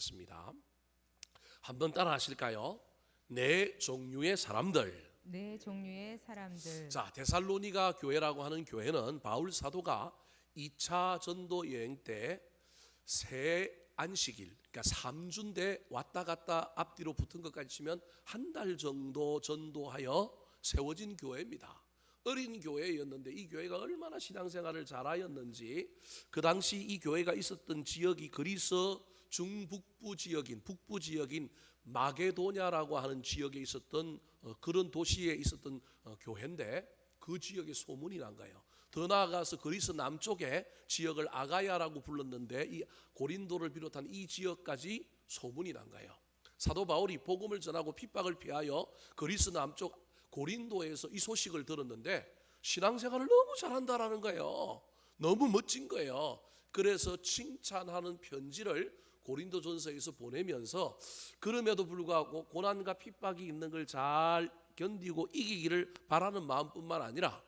습니다. 한번 따라 하실까요? 네 종류의 사람들. 네 종류의 사람들. 자, 데살로니가 교회라고 하는 교회는 바울 사도가 2차 전도 여행 때 새 안식일, 그러니까 3주인데 왔다 갔다 앞뒤로 붙은 것까지 치면 한 달 정도 전도하여 세워진 교회입니다. 어린 교회였는데 이 교회가 얼마나 신앙생활을 잘하였는지, 그 당시 이 교회가 있었던 지역이 그리스 중북부 지역인 북부 지역인 마게도냐라고 하는 지역에 있었던 그런 도시에 있었던 교회인데, 그 지역에 소문이 난 거예요. 더 나아가서 그리스 남쪽의 지역을 아가야라고 불렀는데 이 고린도를 비롯한 이 지역까지 소문이 난 거예요. 사도 바울이 복음을 전하고 핍박을 피하여 그리스 남쪽 고린도에서 이 소식을 들었는데 신앙생활을 너무 잘한다라는 거예요. 너무 멋진 거예요. 그래서 칭찬하는 편지를 고린도전서에서 보내면서 그럼에도 불구하고 고난과 핍박이 있는 걸 잘 견디고 이기기를 바라는 마음뿐만 아니라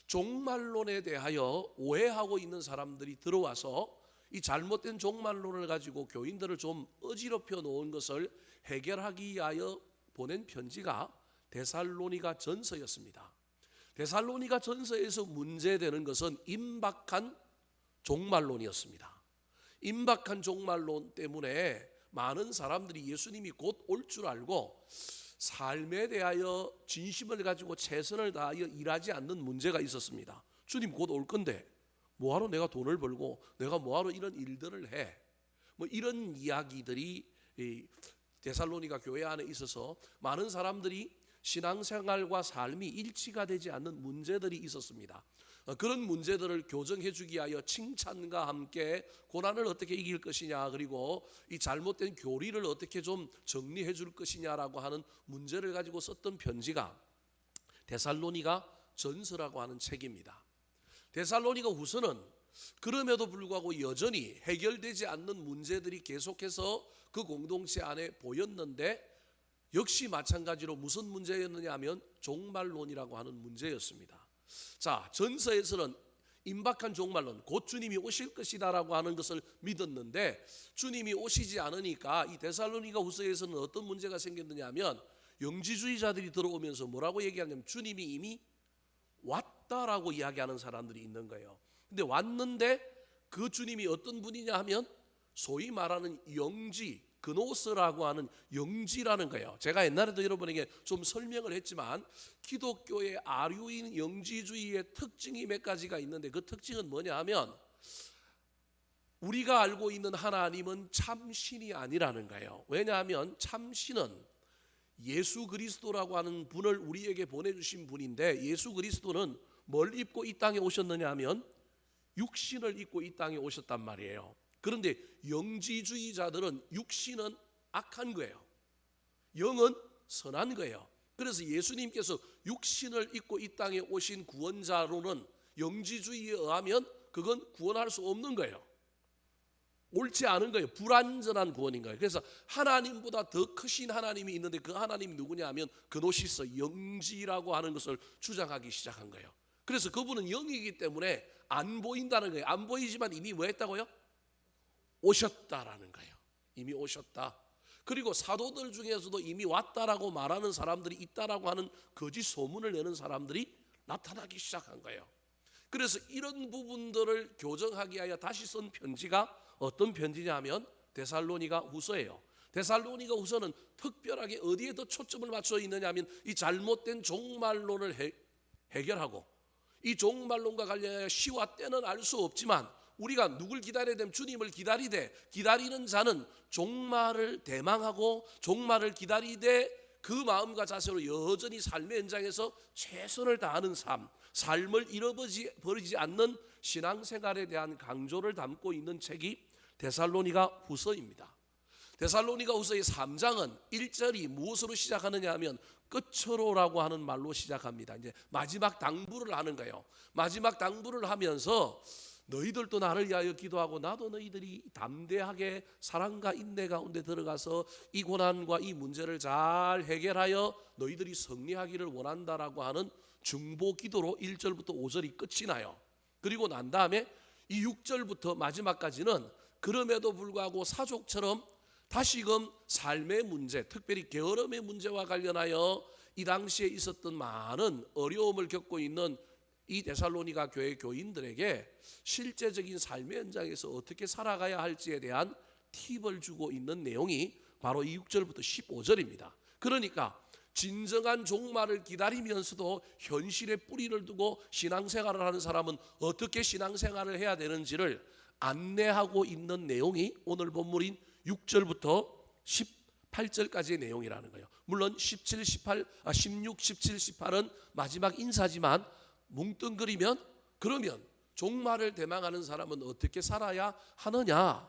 종말론에 대하여 오해하고 있는 사람들이 들어와서 이 잘못된 종말론을 가지고 교인들을 좀 어지럽혀 놓은 것을 해결하기 위하여 보낸 편지가 데살로니가 전서였습니다. 데살로니가 전서에서 문제되는 것은 임박한 종말론이었습니다. 임박한 종말론 때문에 많은 사람들이 예수님이 곧 올 줄 알고 삶에 대하여 진심을 가지고 최선을 다하여 일하지 않는 문제가 있었습니다. 주님 곧 올 건데 뭐하러 내가 돈을 벌고 내가 뭐하러 이런 일들을 해? 뭐 이런 이야기들이 데살로니가 교회 안에 있어서 많은 사람들이 신앙생활과 삶이 일치가 되지 않는 문제들이 있었습니다. 그런 문제들을 교정해 주기 위하여 칭찬과 함께 고난을 어떻게 이길 것이냐, 그리고 이 잘못된 교리를 어떻게 좀 정리해 줄 것이냐라고 하는 문제를 가지고 썼던 편지가 데살로니가 전서라고 하는 책입니다. 데살로니가 후서는 그럼에도 불구하고 여전히 해결되지 않는 문제들이 계속해서 그 공동체 안에 보였는데, 역시 마찬가지로 무슨 문제였느냐 하면 종말론이라고 하는 문제였습니다. 자, 전서에서는 임박한 종말론, 곧 주님이 오실 것이다라고 하는 것을 믿었는데 주님이 오시지 않으니까 이 데살로니가 후서에서는 어떤 문제가 생겼느냐 하면 영지주의자들이 들어오면서 뭐라고 얘기하냐면 주님이 이미 왔다라고 이야기하는 사람들이 있는 거예요. 근데 왔는데 그 주님이 어떤 분이냐 하면 소위 말하는 영지, 그노스라고 하는 영지라는 거예요. 제가 옛날에도 여러분에게 좀 설명을 했지만 기독교의 아류인 영지주의의 특징이 몇 가지가 있는데, 그 특징은 뭐냐 하면 우리가 알고 있는 하나님은 참신이 아니라는 거예요. 왜냐하면 참신은 예수 그리스도라고 하는 분을 우리에게 보내주신 분인데, 예수 그리스도는 뭘 입고 이 땅에 오셨느냐 하면 육신을 입고 이 땅에 오셨단 말이에요. 그런데 영지주의자들은 육신은 악한 거예요. 영은 선한 거예요. 그래서 예수님께서 육신을 입고 이 땅에 오신 구원자로는 영지주의에 의하면 그건 구원할 수 없는 거예요. 옳지 않은 거예요. 불완전한 구원인 거예요. 그래서 하나님보다 더 크신 하나님이 있는데 그 하나님이 누구냐 하면 그노시스, 영지라고 하는 것을 주장하기 시작한 거예요. 그래서 그분은 영이기 때문에 안 보인다는 거예요. 안 보이지만 이미 뭐 했다고요? 오셨다라는 거예요. 이미 오셨다. 그리고 사도들 중에서도 이미 왔다라고 말하는 사람들이 있다라고 하는 거짓 소문을 내는 사람들이 나타나기 시작한 거예요. 그래서 이런 부분들을 교정하기 위하여 다시 쓴 편지가 어떤 편지냐 하면 데살로니가 후서예요. 데살로니가 후서는 특별하게 어디에 더 초점을 맞춰 있느냐 하면 이 잘못된 종말론을 해결하고, 이 종말론과 관련하여 시와 때는 알 수 없지만 우리가 누굴 기다려야 되면 주님을 기다리되, 기다리는 자는 종말을 대망하고 종말을 기다리되 그 마음과 자세로 여전히 삶의 현장에서 최선을 다하는 삶을 잃어버리지 않는 신앙생활에 대한 강조를 담고 있는 책이 데살로니가 후서입니다. 데살로니가 후서의 3장은 1절이 무엇으로 시작하느냐 하면 끝으로라고 하는 말로 시작합니다. 이제 마지막 당부를 하는 거예요. 마지막 당부를 하면서 너희들도 나를 위하여 기도하고 나도 너희들이 담대하게 사랑과 인내 가운데 들어가서 이 고난과 이 문제를 잘 해결하여 너희들이 승리하기를 원한다라고 하는 중보 기도로 1절부터 5절이 끝이 나요. 그리고 난 다음에 이 6절부터 마지막까지는 그럼에도 불구하고 사족처럼 다시금 삶의 문제, 특별히 게으름의 문제와 관련하여 이 당시에 있었던 많은 어려움을 겪고 있는 이 데살로니가 교회 교인들에게 실제적인 삶의 현장에서 어떻게 살아가야 할지에 대한 팁을 주고 있는 내용이 바로 이 6절부터 15절입니다. 그러니까 진정한 종말을 기다리면서도 현실에 뿌리를 두고 신앙생활을 하는 사람은 어떻게 신앙생활을 해야 되는지를 안내하고 있는 내용이 오늘 본문인 6절부터 18절까지의 내용이라는 거예요. 물론 16, 17, 18은 마지막 인사지만 뭉뚱그리면 그러면 종말을 대망하는 사람은 어떻게 살아야 하느냐,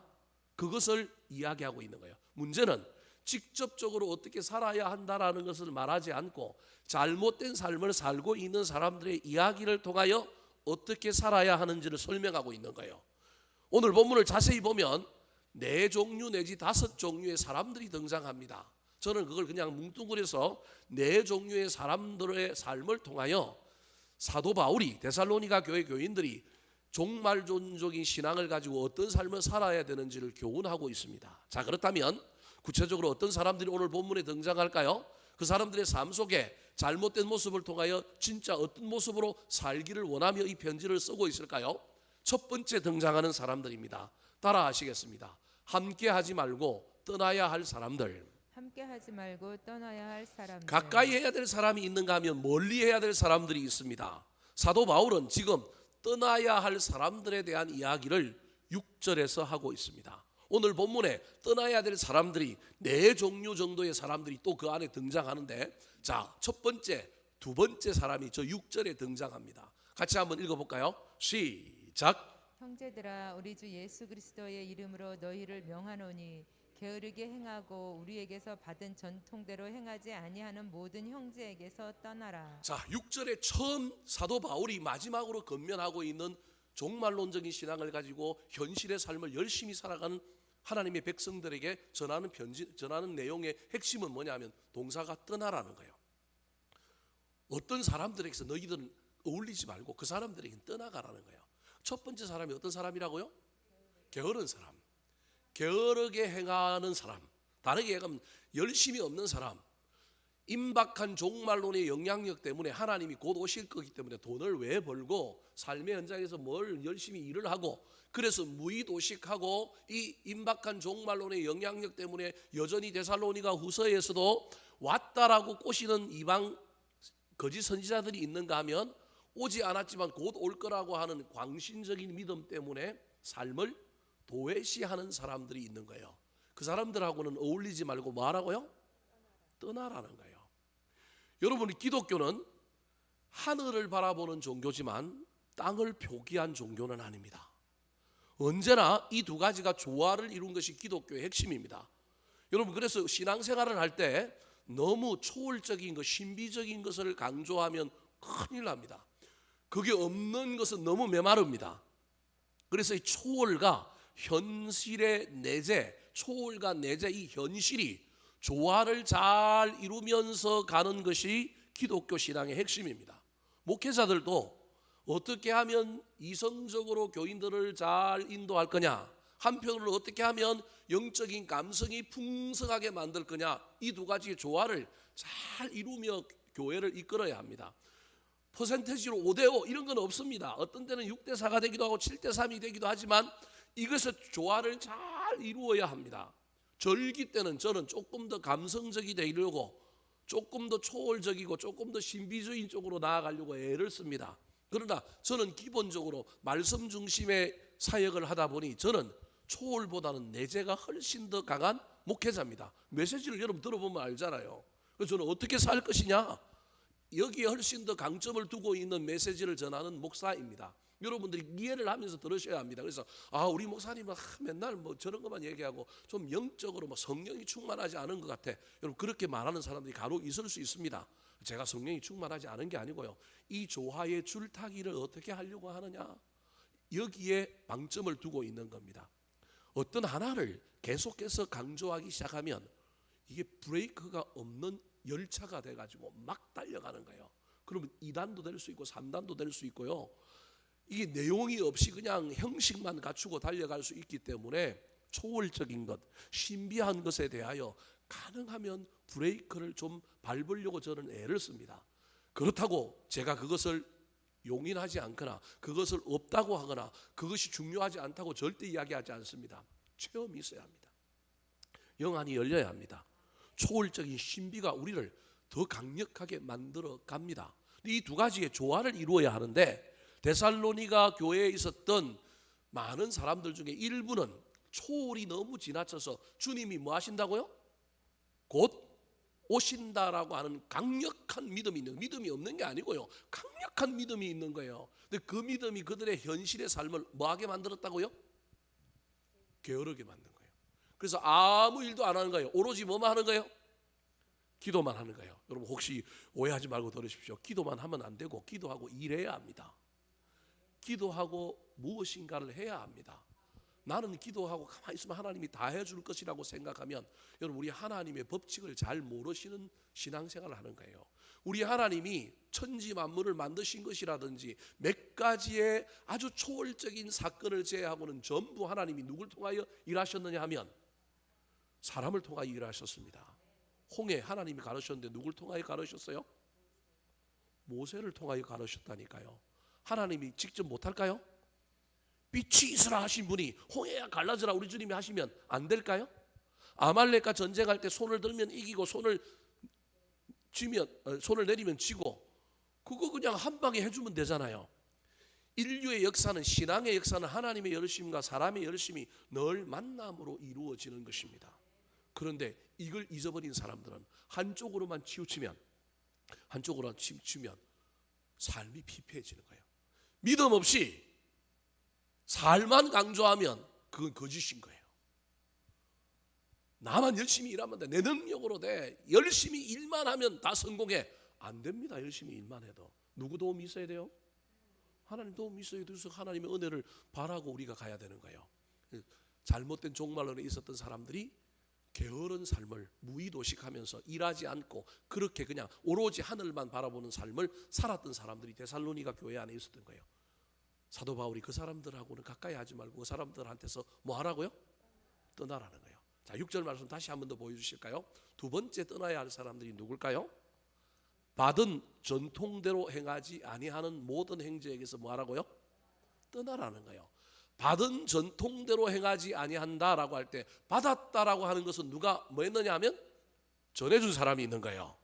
그것을 이야기하고 있는 거예요. 문제는 직접적으로 어떻게 살아야 한다라는 것을 말하지 않고 잘못된 삶을 살고 있는 사람들의 이야기를 통하여 어떻게 살아야 하는지를 설명하고 있는 거예요. 오늘 본문을 자세히 보면 4종류 내지 5종류의 사람들이 등장합니다. 저는 그걸 그냥 뭉뚱그려서 4종류의 사람들의 삶을 통하여 사도 바울이 데살로니가 교회 교인들이 종말론적인 신앙을 가지고 어떤 삶을 살아야 되는지를 교훈하고 있습니다. 자, 그렇다면 구체적으로 어떤 사람들이 오늘 본문에 등장할까요? 그 사람들의 삶 속에 잘못된 모습을 통하여 진짜 어떤 모습으로 살기를 원하며 이 편지를 쓰고 있을까요? 첫 번째 등장하는 사람들입니다. 따라 하시겠습니다. 함께 하지 말고 떠나야 할 사람들. 함께 하지 말고 떠나야 할 사람들. 가까이 해야 될 사람이 있는가 하면 멀리 해야 될 사람들이 있습니다. 사도 바울은 지금 떠나야 할 사람들에 대한 이야기를 6절에서 하고 있습니다. 오늘 본문에 떠나야 될 사람들이 4종류 정도의 사람들이 또 그 안에 등장하는데, 자, 첫 번째, 두 번째 사람이 저 6절에 등장합니다. 같이 한번 읽어볼까요? 시작. 형제들아, 우리 주 예수 그리스도의 이름으로 너희를 명하노니 게으르게 행하고 우리에게서 받은 전통대로 행하지 아니하는 모든 형제에게서 떠나라. 자, 6절에 처음 사도 바울이 마지막으로 건면하고 있는 종말론적인 신앙을 가지고 현실의 삶을 열심히 살아가는 하나님의 백성들에게 전하는 내용의 핵심은 뭐냐면 동사가 떠나라는 거예요. 어떤 사람들에게서 너희들은 어울리지 말고 그 사람들에게는 떠나가라는 거예요. 첫 번째 사람이 어떤 사람이라고요? 게으른 사람, 게으르게 행하는 사람, 다르게 얘기하면 열심히 없는 사람. 임박한 종말론의 영향력 때문에 하나님이 곧 오실 거기 때문에 돈을 왜 벌고 삶의 현장에서 뭘 열심히 일을 하고, 그래서 무의도식하고 이 임박한 종말론의 영향력 때문에 여전히 데살로니가 후서에서도 왔다라고 꼬시는 이방 거짓 선지자들이 있는가 하면 오지 않았지만 곧 올 거라고 하는 광신적인 믿음 때문에 삶을 도외시하는 사람들이 있는 거예요. 그 사람들하고는 어울리지 말고 뭐 하라고요? 떠나라는 거예요. 여러분, 기독교는 하늘을 바라보는 종교지만 땅을 표기한 종교는 아닙니다. 언제나 이 두 가지가 조화를 이룬 것이 기독교의 핵심입니다. 여러분, 그래서 신앙생활을 할 때 너무 초월적인 것, 신비적인 것을 강조하면 큰일 납니다. 그게 없는 것은 너무 메마릅니다. 그래서 이 초월과 현실의 내재, 초월과 내재, 이 현실이 조화를 잘 이루면서 가는 것이 기독교 신앙의 핵심입니다. 목회자들도 어떻게 하면 이성적으로 교인들을 잘 인도할 거냐, 한편으로 어떻게 하면 영적인 감성이 풍성하게 만들 거냐, 이 두 가지의 조화를 잘 이루며 교회를 이끌어야 합니다. 퍼센테지로 5대5 이런 건 없습니다. 어떤 때는 6대4가 되기도 하고 7대3이 되기도 하지만 이것을 조화를 잘 이루어야 합니다. 절기 때는 저는 조금 더 감성적이 되려고 조금 더 초월적이고 조금 더 신비주의 쪽으로 나아가려고 애를 씁니다. 그러나 저는 기본적으로 말씀 중심의 사역을 하다 보니 저는 초월보다는 내재가 훨씬 더 강한 목회자입니다. 메시지를 여러분 들어보면 알잖아요. 그래서 저는 어떻게 살 것이냐, 여기에 훨씬 더 강점을 두고 있는 메시지를 전하는 목사입니다. 여러분들이 이해를 하면서 들으셔야 합니다. 그래서 우리 목사님은 맨날 뭐 저런 것만 얘기하고 좀 영적으로 뭐 성령이 충만하지 않은 것 같아, 여러분 그렇게 말하는 사람들이 간혹 있을 수 있습니다. 제가 성령이 충만하지 않은 게 아니고요, 이 조화의 줄타기를 어떻게 하려고 하느냐, 여기에 방점을 두고 있는 겁니다. 어떤 하나를 계속해서 강조하기 시작하면 이게 브레이크가 없는 열차가 돼가지고 막 달려가는 거예요. 그러면 2단도 될 수 있고 3단도 될 수 있고요, 이게 내용이 없이 그냥 형식만 갖추고 달려갈 수 있기 때문에 초월적인 것, 신비한 것에 대하여 가능하면 브레이크를 좀 밟으려고 저는 애를 씁니다. 그렇다고 제가 그것을 용인하지 않거나 그것을 없다고 하거나 그것이 중요하지 않다고 절대 이야기하지 않습니다. 체험이 있어야 합니다. 영안이 열려야 합니다. 초월적인 신비가 우리를 더 강력하게 만들어 갑니다. 이 두 가지의 조화를 이루어야 하는데 데살로니가 교회에 있었던 많은 사람들 중에 일부는 초월이 너무 지나쳐서 주님이 뭐 하신다고요? 곧 오신다라고 하는 강력한 믿음이 있는, 믿음이 없는 게 아니고요, 강력한 믿음이 있는 거예요. 근데 그 믿음이 그들의 현실의 삶을 뭐하게 만들었다고요? 게으르게 만든 거예요. 그래서 아무 일도 안 하는 거예요. 오로지 뭐만 하는 거예요? 기도만 하는 거예요. 여러분 혹시 오해하지 말고 들으십시오. 기도만 하면 안 되고 기도하고 일해야 합니다. 기도하고 무엇인가를 해야 합니다. 나는 기도하고 가만히 있으면 하나님이 다 해줄 것이라고 생각하면 여러분 우리 하나님의 법칙을 잘 모르시는 신앙생활을 하는 거예요. 우리 하나님이 천지 만물을 만드신 것이라든지 몇 가지의 아주 초월적인 사건을 제외하고는 전부 하나님이 누굴 통하여 일하셨느냐 하면 사람을 통하여 일하셨습니다. 홍해 하나님이 가르쳤는데 누굴 통하여 가르쳤어요? 모세를 통하여 가르쳤다니까요. 하나님이 직접 못할까요? 빛이 있으라 하신 분이 홍해야 갈라져라 우리 주님이 하시면 안 될까요? 아말렉과 전쟁할 때 손을 들면 이기고 손을 내리면 지고 그거 그냥 한 방에 해주면 되잖아요. 인류의 역사는, 신앙의 역사는 하나님의 열심과 사람의 열심이 늘 만남으로 이루어지는 것입니다. 그런데 이걸 잊어버린 사람들은 한쪽으로만 치우치면 삶이 피폐해지는 거예요. 믿음 없이 살만 강조하면 그건 거짓인 거예요. 나만 열심히 일하면 돼, 내 능력으로 돼, 열심히 일만 하면 다 성공해. 안 됩니다. 열심히 일만 해도 누구 도움이 있어야 돼요? 하나님 도움이 있어야 돼서 하나님의 은혜를 바라고 우리가 가야 되는 거예요. 잘못된 종말론에 있었던 사람들이 게으른 삶을 무의도식하면서 일하지 않고 그렇게 그냥 오로지 하늘만 바라보는 삶을 살았던 사람들이 데살로니가 교회 안에 있었던 거예요. 사도 바울이 그 사람들하고는 가까이 하지 말고 그 사람들한테서 뭐 하라고요? 떠나라는 거예요. 자, 6절 말씀 다시 한 번 더 보여주실까요? 두 번째 떠나야 할 사람들이 누굴까요? 받은 전통대로 행하지 아니하는 모든 행제에게서 뭐 하라고요? 떠나라는 거예요. 받은 전통대로 행하지 아니한다라고 할 때 받았다라고 하는 것은 누가 뭐 했느냐 하면 전해준 사람이 있는 거예요.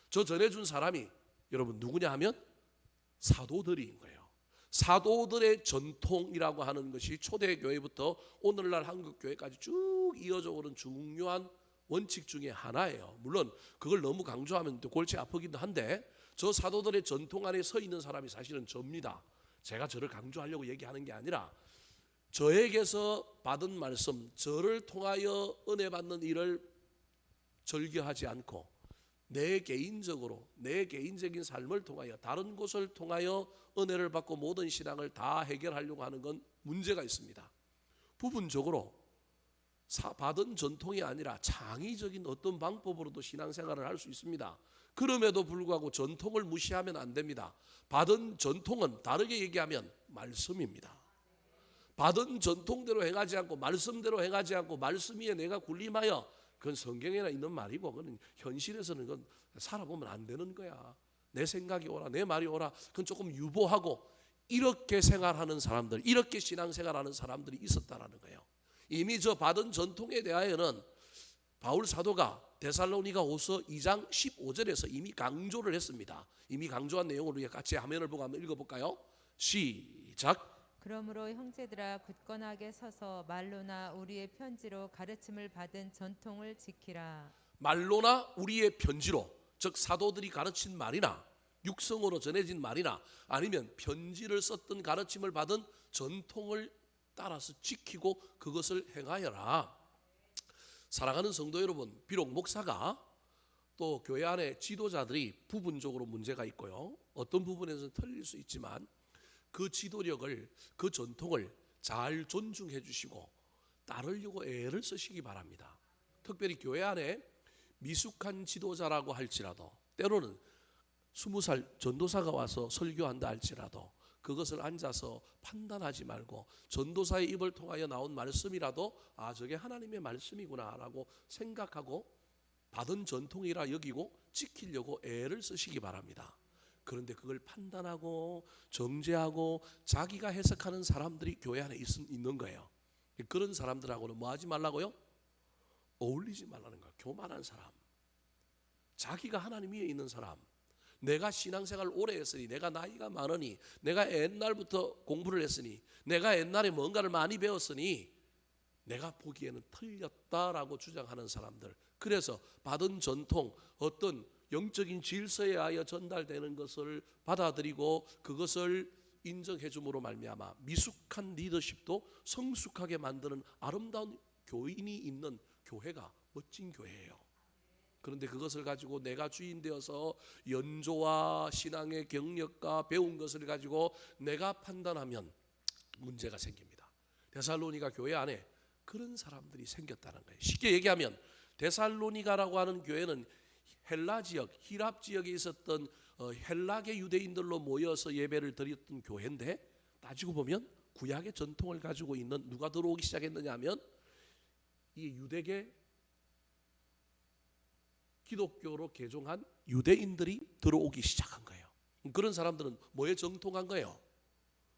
저 전해준 사람이 여러분 누구냐 하면 사도들인 거예요. 사도들의 전통이라고 하는 것이 초대교회부터 오늘날 한국교회까지 쭉 이어져 오는 중요한 원칙 중에 하나예요. 물론 그걸 너무 강조하면 또 골치 아프기도 한데 저 사도들의 전통 안에 서 있는 사람이 사실은 저입니다. 제가 저를 강조하려고 얘기하는 게 아니라 저에게서 받은 말씀, 저를 통하여 은혜 받는 일을 절개하지 않고 내 개인적인 삶을 통하여 다른 곳을 통하여 은혜를 받고 모든 신앙을 다 해결하려고 하는 건 문제가 있습니다. 부분적으로 받은 전통이 아니라 창의적인 어떤 방법으로도 신앙생활을 할 수 있습니다. 그럼에도 불구하고 전통을 무시하면 안 됩니다. 받은 전통은 다르게 얘기하면 말씀입니다. 받은 전통대로 행하지 않고 말씀대로 행하지 않고 말씀 위에 내가 군림하여, 그건 성경에나 있는 말이고 그건 현실에서는 그건 살아보면 안 되는 거야. 내 생각이 오라, 내 말이 오라, 그건 조금 유보하고 이렇게 생활하는 사람들, 이렇게 신앙생활하는 사람들이 있었다라는 거예요. 이미 저 받은 전통에 대하여는 바울 사도가 데살로니가후서 2장 15절에서 이미 강조를 했습니다. 이미 강조한 내용을 우리가 같이 화면을 보고 한번 읽어볼까요? 시작. 그러므로 형제들아 굳건하게 서서 말로나 우리의 편지로 가르침을 받은 전통을 지키라. 말로나 우리의 편지로, 즉 사도들이 가르친 말이나 육성으로 전해진 말이나 아니면 편지를 썼던 가르침을 받은 전통을 따라서 지키고 그것을 행하여라. 사랑하는 성도 여러분, 비록 목사가 또 교회 안에 지도자들이 부분적으로 문제가 있고요, 어떤 부분에서는 틀릴 수 있지만 그 지도력을, 그 전통을 잘 존중해 주시고 따르려고 애를 쓰시기 바랍니다. 특별히 교회 안에 미숙한 지도자라고 할지라도, 때로는 20살 전도사가 와서 설교한다 할지라도 그것을 앉아서 판단하지 말고 전도사의 입을 통하여 나온 말씀이라도 저게 하나님의 말씀이구나라고 생각하고 받은 전통이라 여기고 지키려고 애를 쓰시기 바랍니다. 그런데 그걸 판단하고 정죄하고 자기가 해석하는 사람들이 교회 안에 있는 거예요. 그런 사람들하고는 뭐 하지 말라고요? 어울리지 말라는 거예요. 교만한 사람, 자기가 하나님 위에 있는 사람, 내가 신앙생활을 오래 했으니, 내가 나이가 많으니, 내가 옛날부터 공부를 했으니, 내가 옛날에 뭔가를 많이 배웠으니 내가 보기에는 틀렸다라고 주장하는 사람들, 그래서 받은 전통, 어떤 영적인 질서에 의하여 전달되는 것을 받아들이고 그것을 인정해 줌으로 말미암아 미숙한 리더십도 성숙하게 만드는 아름다운 교인이 있는 교회가 멋진 교회예요. 그런데 그것을 가지고 내가 주인 되어서 연조와 신앙의 경력과 배운 것을 가지고 내가 판단하면 문제가 생깁니다. 데살로니가 교회 안에 그런 사람들이 생겼다는 거예요. 쉽게 얘기하면 데살로니가라고 하는 교회는 헬라 지역, 히랍 지역에 있었던 헬라계 유대인들로 모여서 예배를 드렸던 교회인데, 따지고 보면 구약의 전통을 가지고 있는 누가 들어오기 시작했느냐 하면 이 유대계 기독교로 개종한 유대인들이 들어오기 시작한 거예요. 그런 사람들은 뭐에 정통한 거예요?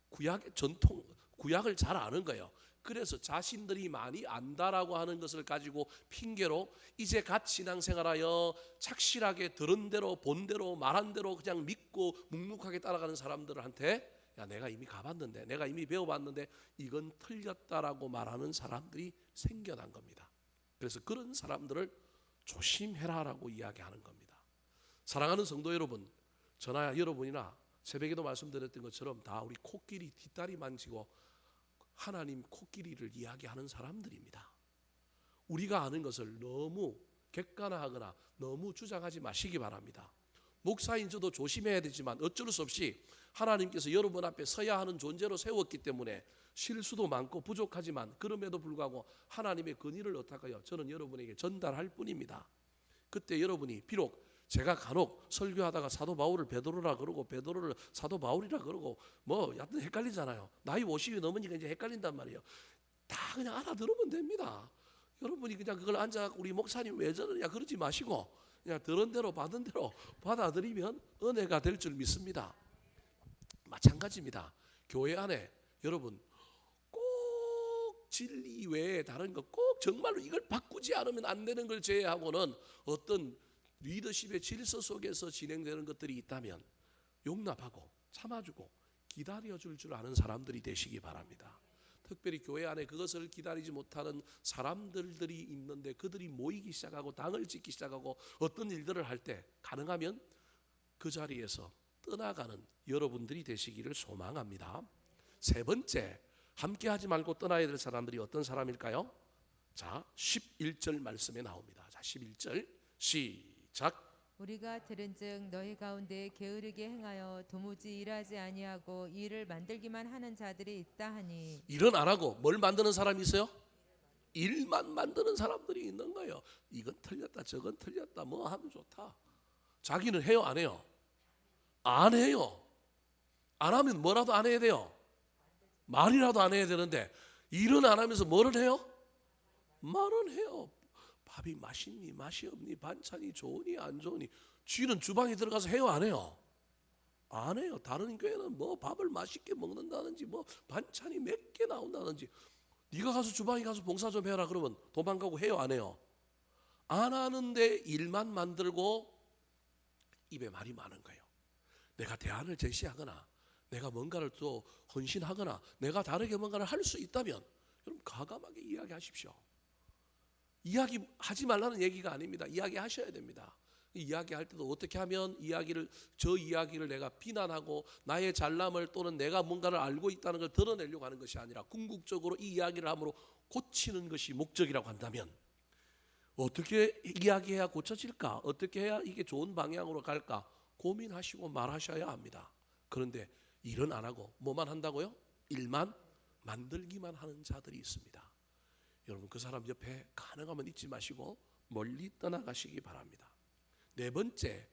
구약의 전통, 구약을 잘 아는 거예요. 그래서 자신들이 많이 안다라고 하는 것을 가지고 핑계로 이제 갓 신앙생활하여 착실하게 들은 대로 본 대로 말한 대로 그냥 믿고 묵묵하게 따라가는 사람들한테 야, 내가 이미 가봤는데, 내가 이미 배워봤는데 이건 틀렸다라고 말하는 사람들이 생겨난 겁니다. 그래서 그런 사람들을 조심해라라고 이야기하는 겁니다. 사랑하는 성도 여러분, 저나 여러분이나 새벽에도 말씀드렸던 것처럼 다 우리 코끼리 뒷다리 만지고 하나님 코끼리를 이야기하는 사람들입니다. 우리가 아는 것을 너무 객관화하거나 너무 주장하지 마시기 바랍니다. 목사인 저도 조심해야 되지만 어쩔 수 없이 하나님께서 여러분 앞에 서야 하는 존재로 세웠기 때문에 실수도 많고 부족하지만 그럼에도 불구하고 하나님의 권위를 어떡하여 저는 여러분에게 전달할 뿐입니다. 그때 여러분이 비록 제가 간혹 설교하다가 사도 바울을 베드로라 그러고 베드로를 사도 바울이라 그러고 뭐 여튼 헷갈리잖아요. 나이 50이 넘으니까 이제 헷갈린단 말이에요. 다 그냥 알아들으면 됩니다. 여러분이 그냥 그걸 앉아 우리 목사님 왜 저러냐 그러지 마시고 그냥 들은 대로 받은 대로 받아들이면 은혜가 될 줄 믿습니다. 마찬가지입니다. 교회 안에 여러분 꼭 진리 외에 다른 거 꼭 정말로 이걸 바꾸지 않으면 안 되는 걸 제외하고는 어떤 리더십의 질서 속에서 진행되는 것들이 있다면 용납하고 참아주고 기다려줄 줄 아는 사람들이 되시기 바랍니다. 특별히 교회 안에 그것을 기다리지 못하는 사람들이 있는데 그들이 모이기 시작하고 당을 짓기 시작하고 어떤 일들을 할 때 가능하면 그 자리에서 떠나가는 여러분들이 되시기를 소망합니다. 세 번째, 함께 하지 말고 떠나야 될 사람들이 어떤 사람일까요? 자, 11절 말씀에 나옵니다. 자, 11절 시작. 우리가 들은즉 너희 가운데 게으르게 행하여 도무지 일하지 아니하고 일을 만들기만 하는 자들이 있다 하니. 일은 안 하고 뭘 만드는 사람이 있어요? 일만 만드는 사람들이 있는 거예요. 이건 틀렸다 저건 틀렸다 뭐 하면 좋다. 자기는 해요 안 해요? 안 해요. 안 하면 뭐라도 안 해야 돼요? 말이라도 안 해야 되는데 일은 안 하면서 뭐를 해요? 말은 해요. 밥이 맛있니 맛이 없니 반찬이 좋으니 안 좋으니 쥐는 주방에 들어가서 해요 안 해요? 안 해요. 다른 교회는 뭐 밥을 맛있게 먹는다든지 뭐 반찬이 몇 개 나온다든지 네가 가서 주방에 가서 봉사 좀 해라 그러면 도망가고 해요 안 해요? 안 하는데 일만 만들고 입에 말이 많은 거예요. 내가 대안을 제시하거나 내가 뭔가를 또 헌신하거나 내가 다르게 뭔가를 할 수 있다면 여러분 과감하게 이야기하십시오. 이야기하지 말라는 얘기가 아닙니다. 이야기하셔야 됩니다. 이야기할 때도 어떻게 하면 저 이야기를 내가 비난하고 나의 잘남을 또는 내가 뭔가를 알고 있다는 걸 드러내려고 하는 것이 아니라 궁극적으로 이 이야기를 함으로 고치는 것이 목적이라고 한다면 어떻게 이야기해야 고쳐질까? 어떻게 해야 이게 좋은 방향으로 갈까? 고민하시고 말하셔야 합니다. 그런데 일은 안 하고 뭐만 한다고요? 일만 만들기만 하는 자들이 있습니다. 여러분 그 사람 옆에 가능하면 있지 마시고 멀리 떠나가시기 바랍니다. 네 번째,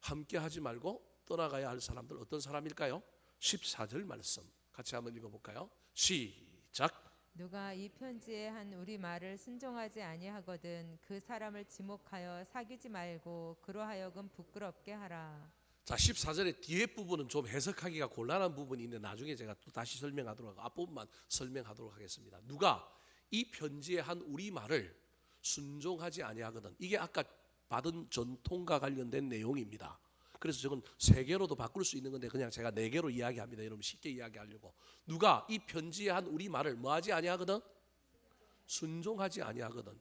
함께 하지 말고 떠나가야 할 사람들 어떤 사람일까요? 14절 말씀 같이 한번 읽어볼까요? 시작. 누가 이 편지에 한 우리 말을 순종하지 아니하거든 그 사람을 지목하여 사귀지 말고 그로 하여금 부끄럽게 하라. 자, 14절의 뒤에 부분은 좀 해석하기가 곤란한 부분이 있는데 나중에 제가 또 다시 설명하도록 하고 앞부분만 설명하도록 하겠습니다. 누가 이 편지에 한 우리 말을 순종하지 아니하거든. 이게 아까 받은 전통과 관련된 내용입니다. 그래서 저건 3개로도 바꿀 수 있는 건데 그냥 제가 4개로 이야기합니다. 여러분 쉽게 이야기하려고. 누가 이 편지에 한 우리 말을 뭐하지 아니하거든? 순종하지 아니하거든.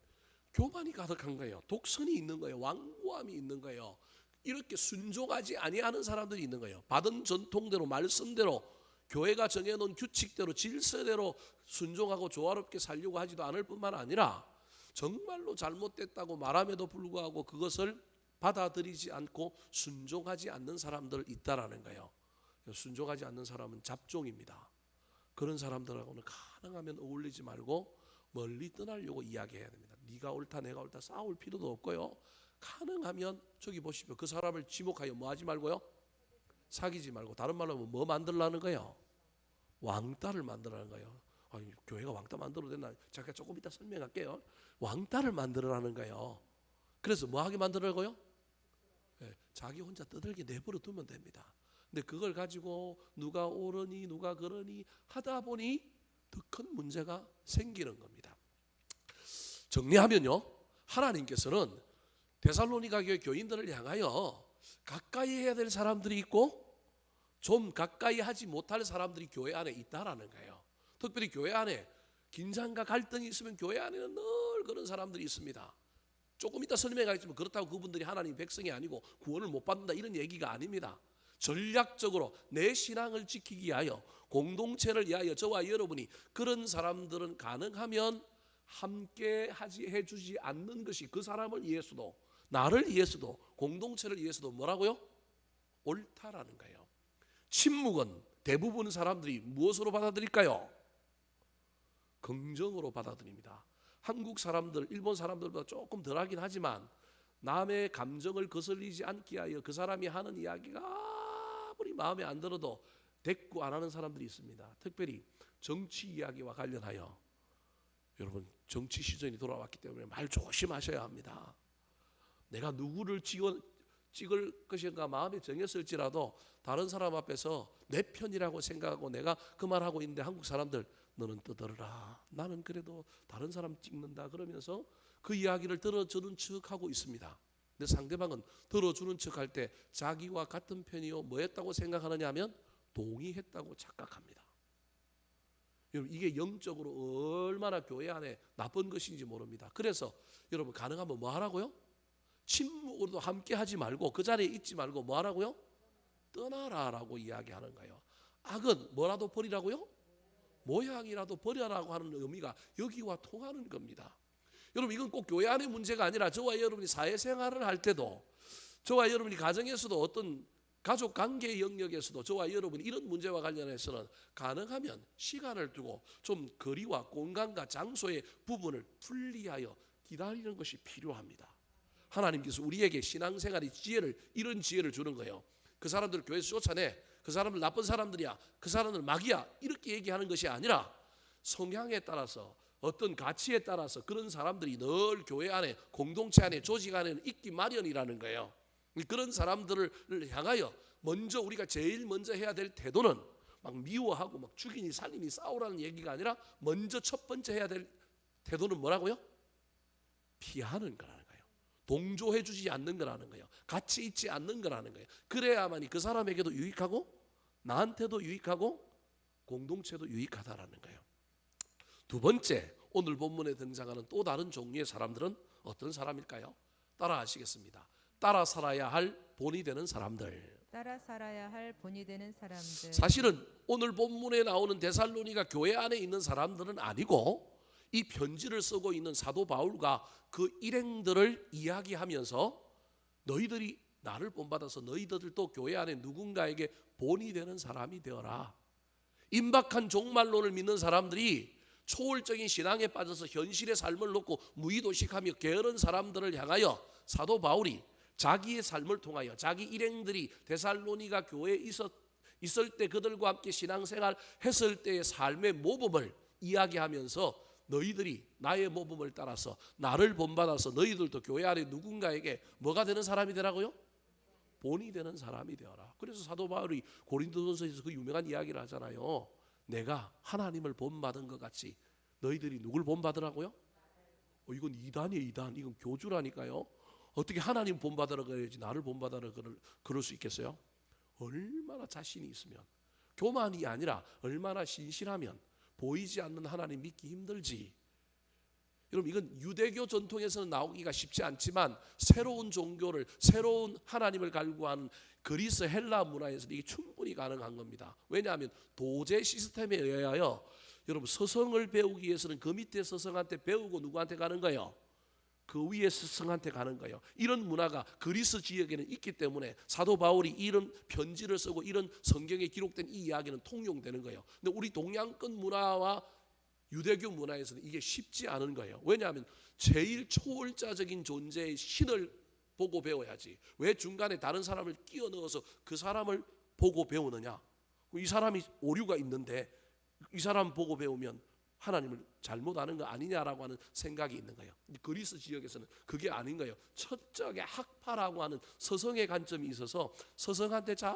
교만이 가득한 거예요. 독선이 있는 거예요. 완고함이 있는 거예요. 이렇게 순종하지 아니하는 사람들이 있는 거예요. 받은 전통대로 말씀대로 교회가 정해놓은 규칙대로 질서대로 순종하고 조화롭게 살려고 하지도 않을 뿐만 아니라 정말로 잘못됐다고 말함에도 불구하고 그것을 받아들이지 않고 순종하지 않는 사람들 있다라는 거예요. 순종하지 않는 사람은 잡종입니다. 그런 사람들하고는 가능하면 어울리지 말고 멀리 떠나려고 이야기해야 됩니다. 네가 옳다 내가 옳다 싸울 필요도 없고요. 가능하면 저기 보십시오. 그 사람을 지목하여 뭐 하지 말고요? 사귀지 말고. 다른 말로 하면 뭐 만들라는 거예요? 왕따를 만들라는 거예요. 아니, 교회가 왕따 만들어도 되나? 제가 조금 이따 설명할게요. 왕따를 만들라는 거예요. 그래서 뭐 하게 만들라고요? 네, 자기 혼자 떠들게 내버려 두면 됩니다. 근데 그걸 가지고 누가 옳으니 누가 그러니 하다 보니 더 큰 문제가 생기는 겁니다. 정리하면요, 하나님께서는 데살로니가 교회 교인들을 향하여 가까이 해야 될 사람들이 있고 좀 가까이 하지 못할 사람들이 교회 안에 있다라는 거예요. 특별히 교회 안에 긴장과 갈등이 있으면 교회 안에는 늘 그런 사람들이 있습니다. 조금 이따 설명하겠지만 그렇다고 그분들이 하나님 백성이 아니고 구원을 못 받는다 이런 얘기가 아닙니다. 전략적으로 내 신앙을 지키기 위하여 공동체를 위하여 저와 여러분이 그런 사람들은 가능하면 함께 해주지 않는 것이 그 사람을 위해서도 나를 위해서도 공동체를 위해서도 뭐라고요? 옳다라는 거예요. 침묵은 대부분 사람들이 무엇으로 받아들일까요? 긍정으로 받아들입니다. 한국 사람들, 일본 사람들보다 조금 덜하긴 하지만 남의 감정을 거슬리지 않기 위하여 그 사람이 하는 이야기가 아무리 마음에 안 들어도 대꾸 안 하는 사람들이 있습니다. 특별히 정치 이야기와 관련하여 여러분 정치 시즌이 돌아왔기 때문에 말 조심하셔야 합니다. 내가 누구를 찍을 것인가 마음에 정했을지라도 다른 사람 앞에서 내 편이라고 생각하고 내가 그 말하고 있는데 한국 사람들 너는 떠들어라. 나는 그래도 다른 사람 찍는다 그러면서 그 이야기를 들어주는 척하고 있습니다. 근데 상대방은 들어주는 척할 때 자기와 같은 편이요 뭐 했다고 생각하느냐 하면 동의했다고 착각합니다. 여러분 이게 영적으로 얼마나 교회 안에 나쁜 것인지 모릅니다. 그래서 여러분 가능하면 뭐 하라고요? 침묵으로도 함께 하지 말고 그 자리에 있지 말고 뭐 하라고요? 떠나라라고 이야기하는 거예요. 악은 뭐라도 버리라고요? 모양이라도 버려라고 하는 의미가 여기와 통하는 겁니다. 여러분 이건 꼭 교회 안의 문제가 아니라 저와 여러분이 사회생활을 할 때도 저와 여러분이 가정에서도 어떤 가족관계 영역에서도 저와 여러분이 이런 문제와 관련해서는 가능하면 시간을 두고 좀 거리와 공간과 장소의 부분을 분리하여 기다리는 것이 필요합니다. 하나님께서 우리에게 신앙생활의 지혜를 이런 지혜를 주는 거예요. 그 사람들을 교회에서 쫓아내 그 사람들 나쁜 사람들이야 그 사람들 마귀야 이렇게 얘기하는 것이 아니라 성향에 따라서 어떤 가치에 따라서 그런 사람들이 늘 교회 안에 공동체 안에 조직 안에는 있기 마련이라는 거예요. 그런 사람들을 향하여 먼저 우리가 제일 먼저 해야 될 태도는 막 미워하고 막 죽이니 살리니 싸우라는 얘기가 아니라 먼저 첫 번째 해야 될 태도는 뭐라고요? 피하는 거라는 거예요. 동조해 주지 않는 거라는 거예요. 같이 있지 않는 거라는 거예요. 그래야만이 그 사람에게도 유익하고 나한테도 유익하고 공동체도 유익하다라는 거예요. 두 번째, 오늘 본문에 등장하는 또 다른 종류의 사람들은 어떤 사람일까요? 따라 하시겠습니다. 따라 살아야 할 본이 되는 사람들. 따라 살아야 할 본이 되는 사람들. 사실은 오늘 본문에 나오는 데살로니가 교회 안에 있는 사람들은 아니고 이 편지를 쓰고 있는 사도 바울과 그 일행들을 이야기하면서 너희들이 나를 본받아서 너희들도 교회 안에 누군가에게 본이 되는 사람이 되어라. 임박한 종말론을 믿는 사람들이 초월적인 신앙에 빠져서 현실의 삶을 놓고 무의도식하며 게으른 사람들을 향하여 사도 바울이 자기의 삶을 통하여 자기 일행들이 데살로니가 교회에 있을 때 그들과 함께 신앙생활 했을 때의 삶의 모범을 이야기하면서 너희들이 나의 모범을 따라서 나를 본받아서 너희들도 교회 안에 누군가에게 뭐가 되는 사람이 되라고요? 본이 되는 사람이 되어라. 그래서 사도 바울이 고린도전서에서 그 유명한 이야기를 하잖아요. 내가 하나님을 본받은 것 같이 너희들이 누굴 본받으라고요? 이건 이단이에요. 이단. 이건 교주라니까요. 어떻게 하나님 본받으라 그래야지 나를 본받으라 그럴 수 있겠어요? 얼마나 자신이 있으면, 교만이 아니라 얼마나 신실하면 보이지 않는 하나님 믿기 힘들지. 여러분, 이건 유대교 전통에서는 나오기가 쉽지 않지만 새로운 종교를, 새로운 하나님을 갈구하는 그리스 헬라 문화에서는 이게 충분히 가능한 겁니다. 왜냐하면 도제 시스템에 의하여 여러분 서성을 배우기 위해서는 그 밑에 서성한테 배우고 누구한테 가는 거예요? 그 위에 스승한테 가는 거예요. 이런 문화가 그리스 지역에는 있기 때문에 사도 바울이 이런 편지를 쓰고 이런 성경에 기록된 이 이야기는 통용되는 거예요. 근데 우리 동양권 문화와 유대교 문화에서는 이게 쉽지 않은 거예요. 왜냐하면 제일 초월자적인 존재의 신을 보고 배워야지. 왜 중간에 다른 사람을 끼워 넣어서 그 사람을 보고 배우느냐? 이 사람이 오류가 있는데 이 사람 보고 배우면 하나님을 잘못 아는 거 아니냐라고 하는 생각이 있는 거예요. 그리스 지역에서는 그게 아닌 거예요. 첫적의 학파라고 하는 서성의 관점이 있어서 서성한테 잘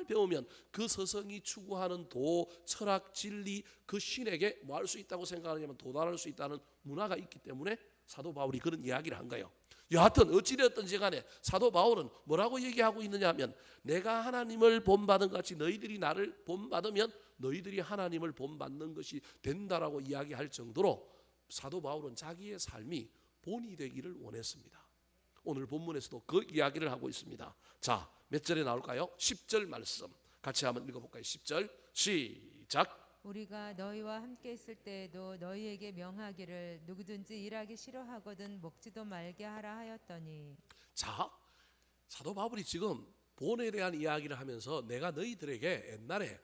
배우면 그 서성이 추구하는 도, 철학, 진리, 그 신에게 뭐 할 수 있다고 생각하냐면 도달할 수 있다는 문화가 있기 때문에 사도 바울이 그런 이야기를 한 거예요. 여하튼 어찌되었든지 간에 사도 바울은 뭐라고 얘기하고 있느냐 하면 내가 하나님을 본받은 것 같이 너희들이 나를 본받으면 너희들이 하나님을 본받는 것이 된다라고 이야기할 정도로 사도 바울은 자기의 삶이 본이 되기를 원했습니다. 오늘 본문에서도 그 이야기를 하고 있습니다. 자, 몇 절에 나올까요? 10절 말씀 같이 한번 읽어볼까요? 10절 시작. 우리가 너희와 함께 있을 때에도 너희에게 명하기를 누구든지 일하기 싫어하거든 먹지도 말게 하라 하였더니. 자, 사도 바울이 지금 본에 대한 이야기를 하면서 내가 너희들에게 옛날에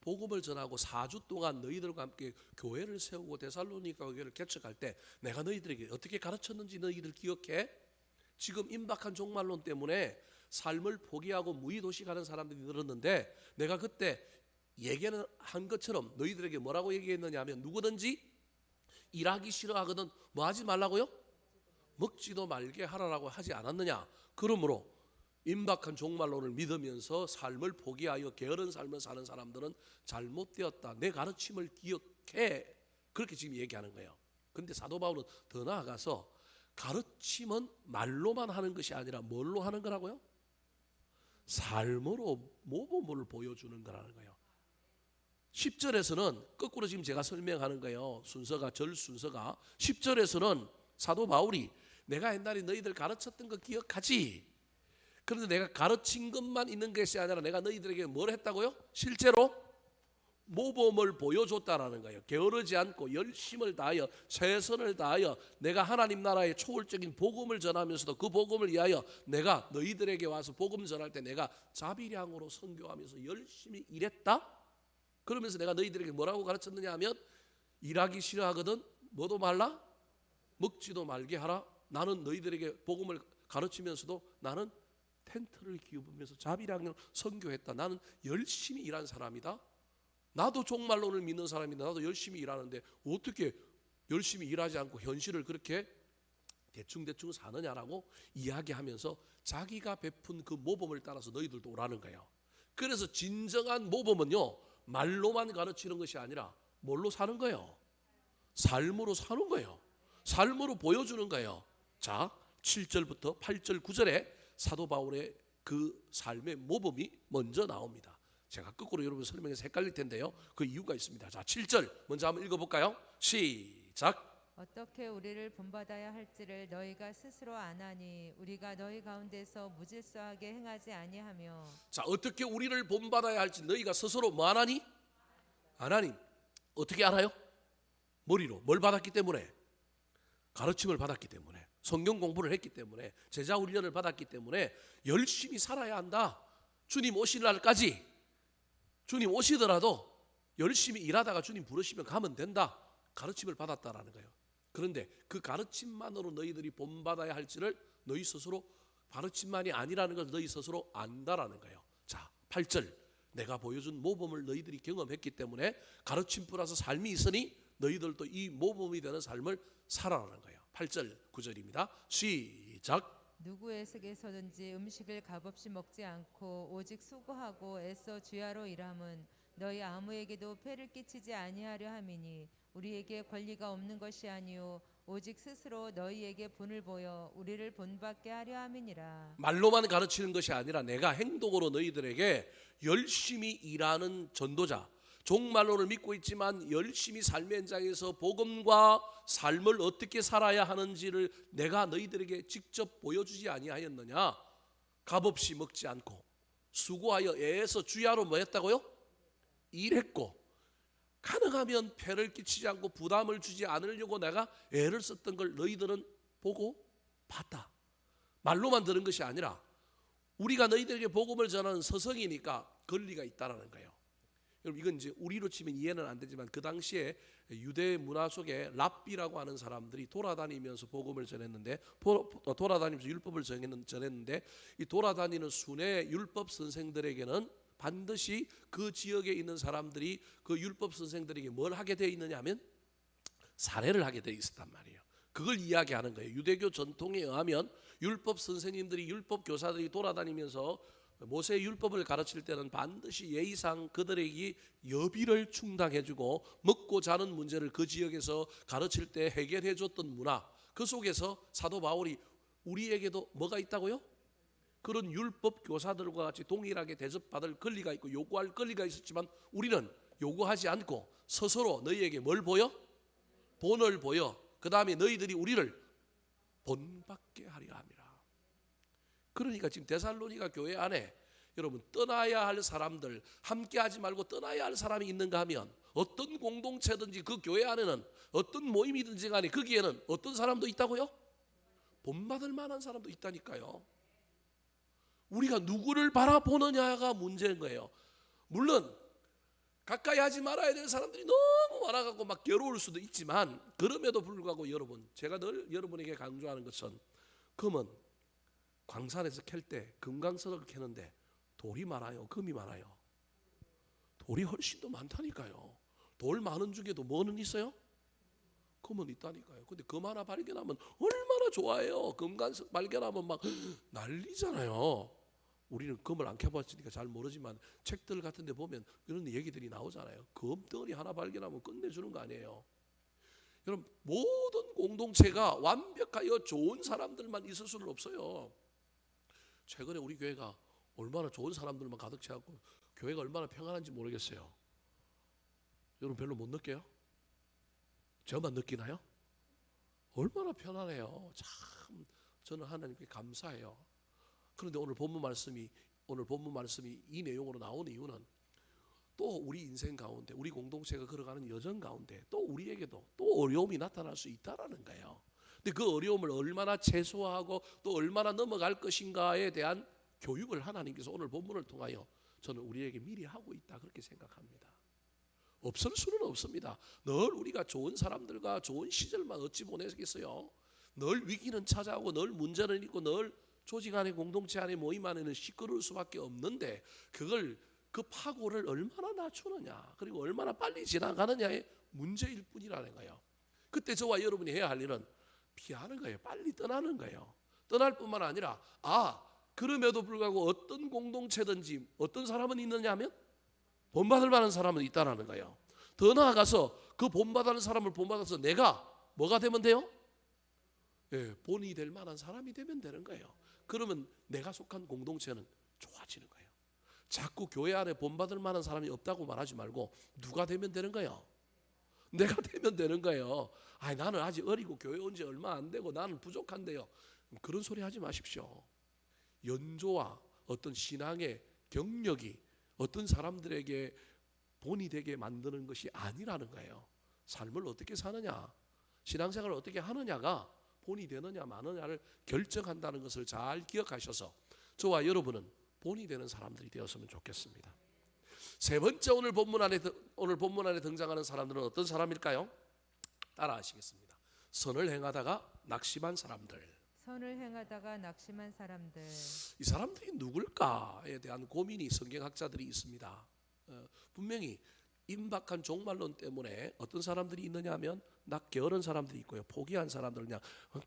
복음을 전하고 4주 동안 너희들과 함께 교회를 세우고 데살로니가 교회를 개척할 때 내가 너희들에게 어떻게 가르쳤는지 너희들 기억해? 지금 임박한 종말론 때문에 삶을 포기하고 무의도시 가는 사람들이 늘었는데 내가 그때 얘기는 한 것처럼 너희들에게 뭐라고 얘기했느냐 하면 누구든지 일하기 싫어하거든 뭐 하지 말라고요? 먹지도 말게 하라라고 하지 않았느냐. 그러므로 임박한 종말론을 믿으면서 삶을 포기하여 게으른 삶을 사는 사람들은 잘못되었다. 내 가르침을 기억해. 그렇게 지금 얘기하는 거예요. 그런데 사도 바울은 더 나아가서 가르침은 말로만 하는 것이 아니라 뭘로 하는 거라고요? 삶으로 모범을 보여주는 거라는 거예요. 10절에서는 거꾸로 지금 제가 설명하는 거예요. 순서가 절 순서가 10절에서는 사도 바울이 내가 옛날에 너희들 가르쳤던 거 기억하지? 그런데 내가 가르친 것만 있는 것이 아니라 내가 너희들에게 뭘 했다고요? 실제로 모범을 보여줬다라는 거예요. 게으르지 않고 열심을 다하여 최선을 다하여 내가 하나님 나라의 초월적인 복음을 전하면서도 그 복음을 위하여 내가 너희들에게 와서 복음 전할 때 내가 자비량으로 선교하면서 열심히 일했다. 그러면서 내가 너희들에게 뭐라고 가르쳤느냐 하면 일하기 싫어하거든 뭐도 말라? 먹지도 말게 하라. 나는 너희들에게 복음을 가르치면서도 나는 텐트를 기우면서 자비량으로 선교했다. 나는 열심히 일한 사람이다. 나도 종말론을 믿는 사람인데 나도 열심히 일하는데 어떻게 열심히 일하지 않고 현실을 그렇게 대충대충 사느냐라고 이야기하면서 자기가 베푼 그 모범을 따라서 너희들도 오라는 거예요. 그래서 진정한 모범은요 말로만 가르치는 것이 아니라 뭘로 사는 거예요? 삶으로 사는 거예요. 삶으로 보여주는 거예요. 자, 7절부터 8절 9절에 사도 바울의 그 삶의 모범이 먼저 나옵니다. 제가 거꾸로 여러분 설명해서 헷갈릴 텐데요. 그 이유가 있습니다. 자, 7절 먼저 한번 읽어볼까요? 시작. 어떻게 우리를 본받아야 할지를 너희가 스스로 아나니 우리가 너희 가운데서 무질서하게 행하지 아니하며. 자, 어떻게 우리를 본받아야 할지 너희가 스스로 뭐 하나니? 아나니. 어떻게 알아요? 머리로 뭘 받았기 때문에? 가르침을 받았기 때문에, 성경 공부를 했기 때문에, 제자 훈련을 받았기 때문에 열심히 살아야 한다. 주님 오실 날까지, 주님 오시더라도 열심히 일하다가 주님 부르시면 가면 된다. 가르침을 받았다라는 거예요. 그런데 그 가르침만으로 너희들이 본받아야 할지를 너희 스스로 가르침만이 아니라는 것을 너희 스스로 안다라는 거예요. 자, 8절 내가 보여준 모범을 너희들이 경험했기 때문에 가르침 플러스 삶이 있으니 너희들도 이 모범이 되는 삶을 살아라는 거예요. 8절 9절입니다. 시작. 누구의 속에서든지 음식을 값없이 먹지 않고 오직 수고하고 애써 주야로 일함은 너희 아무에게도 폐를 끼치지 아니하려 함이니 우리에게 권리가 없는 것이 아니요 오직 스스로 너희에게 본을 보여 우리를 본받게 하려 함이니라. 말로만 가르치는 것이 아니라 내가 행동으로 너희들에게 열심히 일하는 전도자, 종말론을 믿고 있지만 열심히 삶의 현장에서 복음과 삶을 어떻게 살아야 하는지를 내가 너희들에게 직접 보여주지 아니하였느냐. 값없이 먹지 않고 수고하여 애에서 주야로 뭐 했다고요? 일했고 가능하면 폐를 끼치지 않고 부담을 주지 않으려고 내가 애를 썼던 걸 너희들은 보고 봤다. 말로만 들은 것이 아니라 우리가 너희들에게 복음을 전하는 서성이니까 권리가 있다라는 거예요. 여러분 이건 이제 우리로 치면 이해는 안 되지만 그 당시에 유대 문화 속에 랍비라고 하는 사람들이 돌아다니면서 복음을 전했는데 돌아다니면서 율법을 전했는데 이 돌아다니는 순회 율법 선생들에게는 반드시 그 지역에 있는 사람들이 그 율법 선생들에게 뭘 하게 되어 있느냐 하면 사례를 하게 되어 있었단 말이에요. 그걸 이야기하는 거예요. 유대교 전통에 의하면 율법 선생님들이 율법 교사들이 돌아다니면서 모세의 율법을 가르칠 때는 반드시 예의상 그들에게 여비를 충당해주고 먹고 자는 문제를 그 지역에서 가르칠 때 해결해줬던 문화, 그 속에서 사도 바울이 우리에게도 뭐가 있다고요? 그런 율법 교사들과 같이 동일하게 대접받을 권리가 있고 요구할 권리가 있었지만 우리는 요구하지 않고 스스로 너희에게 뭘 보여? 본을 보여. 그 다음에 너희들이 우리를 본받게 하려 함이라. 그러니까 지금 데살로니가 교회 안에 여러분 떠나야 할 사람들, 함께하지 말고 떠나야 할 사람이 있는가 하면 어떤 공동체든지 그 교회 안에는 어떤 모임이든지 간에 거기에는 어떤 사람도 있다고요? 본받을 만한 사람도 있다니까요. 우리가 누구를 바라보느냐가 문제인 거예요. 물론 가까이 하지 말아야 될 사람들이 너무 많아가지고 막 괴로울 수도 있지만 그럼에도 불구하고 여러분, 제가 늘 여러분에게 강조하는 것은 금은 광산에서 캘 때 금강석을 캐는데 돌이 많아요? 금이 많아요? 돌이 훨씬 더 많다니까요. 돌 많은 중에도 뭐는 있어요? 금은 있다니까요. 근데 금 하나 발견하면 얼마나 좋아해요. 금강석 발견하면 막 난리잖아요. 우리는 금을 안 캐봤으니까 잘 모르지만 책들 같은 데 보면 이런 얘기들이 나오잖아요. 금덩어리 하나 발견하면 끝내주는 거 아니에요. 여러분 모든 공동체가 완벽하여 좋은 사람들만 있을 수는 없어요. 최근에 우리 교회가 얼마나 좋은 사람들만 가득 채웠고 교회가 얼마나 평안한지 모르겠어요. 여러분 별로 못 느껴요? 저만 느끼나요? 얼마나 편안해요. 참 저는 하나님께 감사해요. 그런데 오늘 본문 말씀이 이 내용으로 나온 이유는 또 우리 인생 가운데 우리 공동체가 걸어가는 여정 가운데 또 우리에게도 또 어려움이 나타날 수 있다라는 거예요. 근데 그 어려움을 얼마나 최소화하고 또 얼마나 넘어갈 것인가에 대한 교육을 하나님께서 오늘 본문을 통하여 저는 우리에게 미리 하고 있다 그렇게 생각합니다. 없을 수는 없습니다. 늘 우리가 좋은 사람들과 좋은 시절만 어찌 보내겠어요. 늘 위기는 찾아오고 늘 문제는 있고 늘 조직 안에 공동체 안에 모임 안에는 시끄러울 수밖에 없는데 그걸 그 파고를 얼마나 낮추느냐 그리고 얼마나 빨리 지나가느냐의 문제일 뿐이라는 거예요. 그때 저와 여러분이 해야 할 일은 피하는 거예요. 빨리 떠나는 거예요. 떠날 뿐만 아니라 그럼에도 불구하고 어떤 공동체든지 어떤 사람은 있느냐 하면 본받을 만한 사람은 있다라는 거예요. 더 나아가서 그 본받는 사람을 본받아서 내가 뭐가 되면 돼요? 본이 될 만한 사람이 되면 되는 거예요. 그러면 내가 속한 공동체는 좋아지는 거예요. 자꾸 교회 안에 본받을 만한 사람이 없다고 말하지 말고 누가 되면 되는 거예요? 내가 되면 되는 거예요. 나는 아직 어리고 교회 온 지 얼마 안 되고 나는 부족한데요. 그런 소리 하지 마십시오. 연조와 어떤 신앙의 경력이 어떤 사람들에게 본이 되게 만드는 것이 아니라는 거예요. 삶을 어떻게 사느냐, 신앙생활을 어떻게 하느냐가 본이 되느냐 마느냐를 결정한다는 것을 잘 기억하셔서 저와 여러분은 본이 되는 사람들이 되었으면 좋겠습니다. 세 번째 오늘 본문 안에 등장하는 사람들은 어떤 사람일까요? 따라하시겠습니다. 선을 행하다가 낙심한 사람들. 선을 행하다가 낙심한 사람들. 이 사람들이 누굴까에 대한 고민이 성경학자들이 있습니다. 분명히 임박한 종말론 때문에 어떤 사람들이 있느냐 하면 게으른 사람들이 있고요. 포기한 사람들,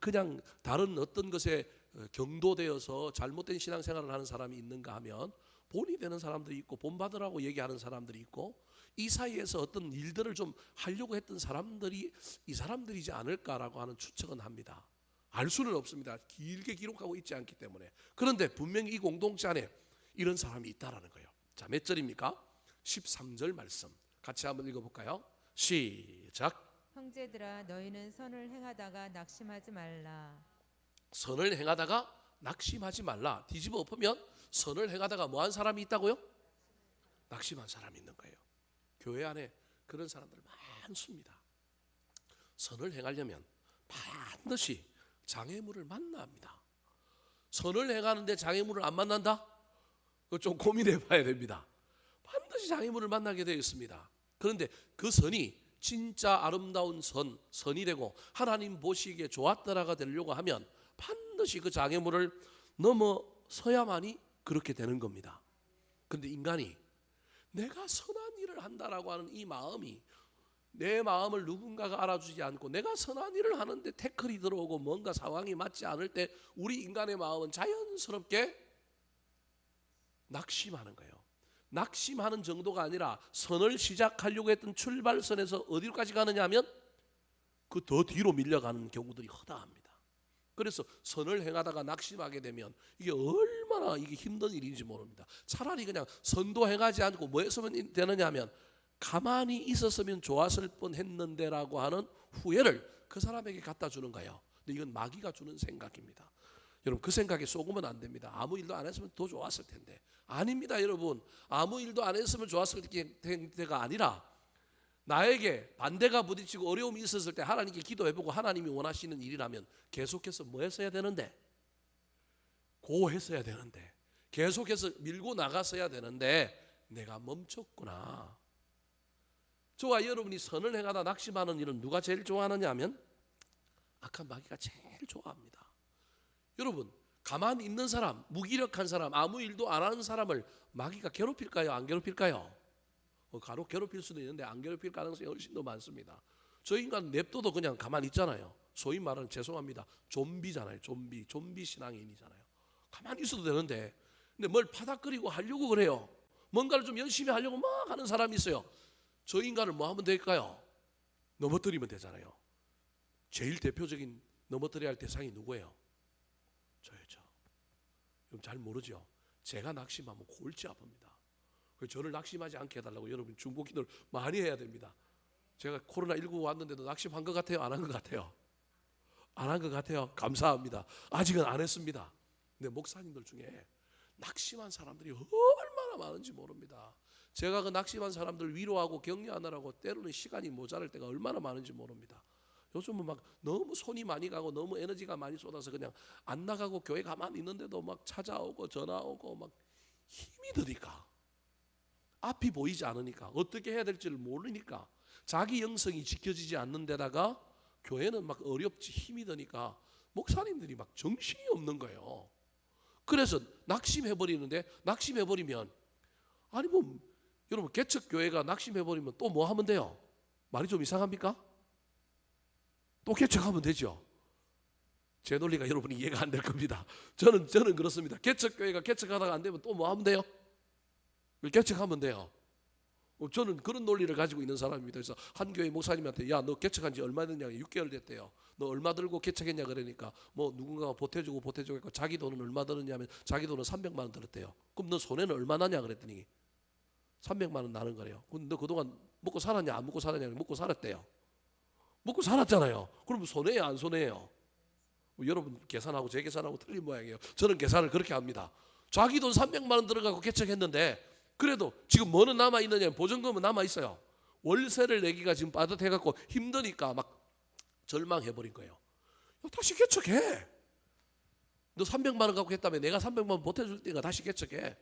그냥 다른 어떤 것에 경도되어서 잘못된 신앙생활을 하는 사람이 있는가 하면 본이 되는 사람들이 있고 본받으라고 얘기하는 사람들이 있고, 이 사이에서 어떤 일들을 좀 하려고 했던 사람들이 이 사람들이지 않을까라고 하는 추측은 합니다. 알 수는 없습니다. 길게 기록하고 있지 않기 때문에. 그런데 분명히 이 공동체 안에 이런 사람이 있다라는 거예요. 자, 몇 절입니까? 13절 말씀 같이 한번 읽어볼까요? 시작. 형제들아 너희는 선을 행하다가 낙심하지 말라. 선을 행하다가 낙심하지 말라. 뒤집어 엎으면 선을 행하다가 뭐한 사람이 있다고요? 낙심한 사람이 있는 거예요. 교회 안에 그런 사람들 많습니다. 선을 행하려면 반드시 장애물을 만나야 합니다. 선을 행하는데 장애물을 안 만난다? 그거 좀 고민해 봐야 됩니다. 반드시 장애물을 만나게 되어 있습니다. 그런데 그 선이 진짜 아름다운 선이 되고 하나님 보시기에 좋았더라가 되려고 하면 반드시 그 장애물을 넘어서야만이 그렇게 되는 겁니다. 그런데 인간이 내가 선한 일을 한다라고 하는 이 마음이, 내 마음을 누군가가 알아주지 않고 내가 선한 일을 하는데 태클이 들어오고 뭔가 상황이 맞지 않을 때 우리 인간의 마음은 자연스럽게 낙심하는 거예요. 낙심하는 정도가 아니라 선을 시작하려고 했던 출발선에서 어디로까지 가느냐 하면 그 더 뒤로 밀려가는 경우들이 허다합니다. 그래서 선을 행하다가 낙심하게 되면 이게 얼마나 이게 힘든 일인지 모릅니다. 차라리 그냥 선도 행하지 않고 뭐 했으면 되느냐 하면 가만히 있었으면 좋았을 뻔했는데라고 하는 후회를 그 사람에게 갖다 주는 거예요. 근데 이건 마귀가 주는 생각입니다. 여러분 그 생각에 속으면 안 됩니다. 아무 일도 안 했으면 더 좋았을 텐데. 아닙니다 여러분. 아무 일도 안 했으면 좋았을 때가 아니라 나에게 반대가 부딪히고 어려움이 있었을 때 하나님께 기도해보고 하나님이 원하시는 일이라면 계속해서 뭐 했어야 되는데? 고했어야 되는데, 계속해서 밀고 나갔어야 되는데 내가 멈췄구나. 저와 여러분이 선을 행하다 낙심하는 일은 누가 제일 좋아하느냐 하면 악한 마귀가 제일 좋아합니다. 여러분 가만히 있는 사람, 무기력한 사람, 아무 일도 안 하는 사람을 마귀가 괴롭힐까요? 안 괴롭힐까요? 간혹 괴롭힐 수도 있는데 안 괴롭힐 가능성이 훨씬 더 많습니다. 저 인간 냅둬도 그냥 가만히 있잖아요. 소위 말하는 죄송합니다. 좀비잖아요. 좀비 신앙인이잖아요. 가만히 있어도 되는데 근데 뭘 파닥거리고 하려고 그래요. 뭔가를 좀 열심히 하려고 막 하는 사람이 있어요. 저 인간을 뭐 하면 될까요? 넘어뜨리면 되잖아요. 제일 대표적인 넘어뜨려야 할 대상이 누구예요? 저예요. 여러분 잘 모르죠? 제가 낙심하면 골치 아픕니다. 그래서 저를 낙심하지 않게 해달라고 여러분 중보 기도를 많이 해야 됩니다. 제가 코로나19 왔는데도 낙심한 것 같아요? 안 한 것 같아요? 안 한 것 같아요? 감사합니다. 아직은 안 했습니다. 근데 목사님들 중에 낙심한 사람들이 얼마나 많은지 모릅니다. 제가 그 낙심한 사람들 위로하고 격려하느라고 때로는 시간이 모자랄 때가 얼마나 많은지 모릅니다. 요즘은 막 너무 손이 많이 가고 너무 에너지가 많이 쏟아서 그냥 안 나가고 교회 가만히 있는데도 막 찾아오고 전화 오고 막 힘이 드니까, 앞이 보이지 않으니까, 어떻게 해야 될지를 모르니까, 자기 영성이 지켜지지 않는 데다가 교회는 막 어렵지 힘이 드니까 목사님들이 막 정신이 없는 거예요. 그래서 낙심해버리는데, 낙심해버리면 아니 뭐 여러분 개척교회가 낙심해버리면 또 뭐 하면 돼요? 말이 좀 이상합니까? 또 개척하면 되죠. 제 논리가 여러분이 이해가 안 될 겁니다. 저는 그렇습니다. 개척교회가 개척하다가 안 되면 또 뭐 하면 돼요? 개척하면 돼요. 저는 그런 논리를 가지고 있는 사람입니다. 그래서 한 교회 목사님한테 야 너 개척한 지 얼마 됐냐? 6개월 됐대요. 너 얼마 들고 개척했냐 그러니까 뭐 누군가가 보태주고 했고 자기 돈은 얼마 들었냐면 자기 돈은 300만 원 들었대요. 그럼 너 손해는 얼마 나냐 그랬더니 300만 원 나는 거래요. 근데 너 그동안 먹고 살았냐 안 먹고 살았냐? 먹고 살았대요. 먹고 살았잖아요. 그럼 손해야 안 손해예요? 여러분 계산하고 제 계산하고 틀린 모양이에요. 저는 계산을 그렇게 합니다. 자기 돈 300만 원 들어가고 개척했는데 그래도 지금 뭐는 남아있느냐, 보증금은 남아있어요. 월세를 내기가 지금 빠듯해갖고 힘드니까 막 절망해버린 거예요. 야, 다시 개척해. 너 300만 원 갖고 했다며 내가 300만 원 보태줄 테니까 다시 개척해.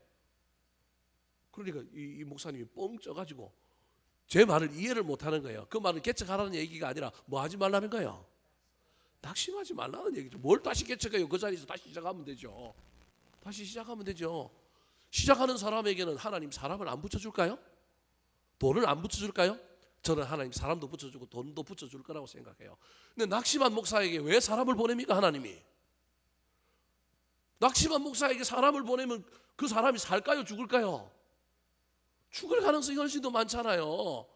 그러니까 이 목사님이 뻥 쪄가지고 제 말을 이해를 못하는 거예요. 그 말은 개척하라는 얘기가 아니라 뭐 하지 말라는 거예요. 낙심하지 말라는 얘기죠. 뭘 다시 개척해요? 그 자리에서 다시 시작하면 되죠. 다시 시작하면 되죠. 시작하는 사람에게는 하나님 사람을 안 붙여줄까요? 돈을 안 붙여줄까요? 저는 하나님 사람도 붙여주고 돈도 붙여줄 거라고 생각해요. 근데 낙심한 목사에게 왜 사람을 보냅니까? 하나님이 낙심한 목사에게 사람을 보내면 그 사람이 살까요? 죽을까요? 죽을 가능성이 훨씬 더 많잖아요.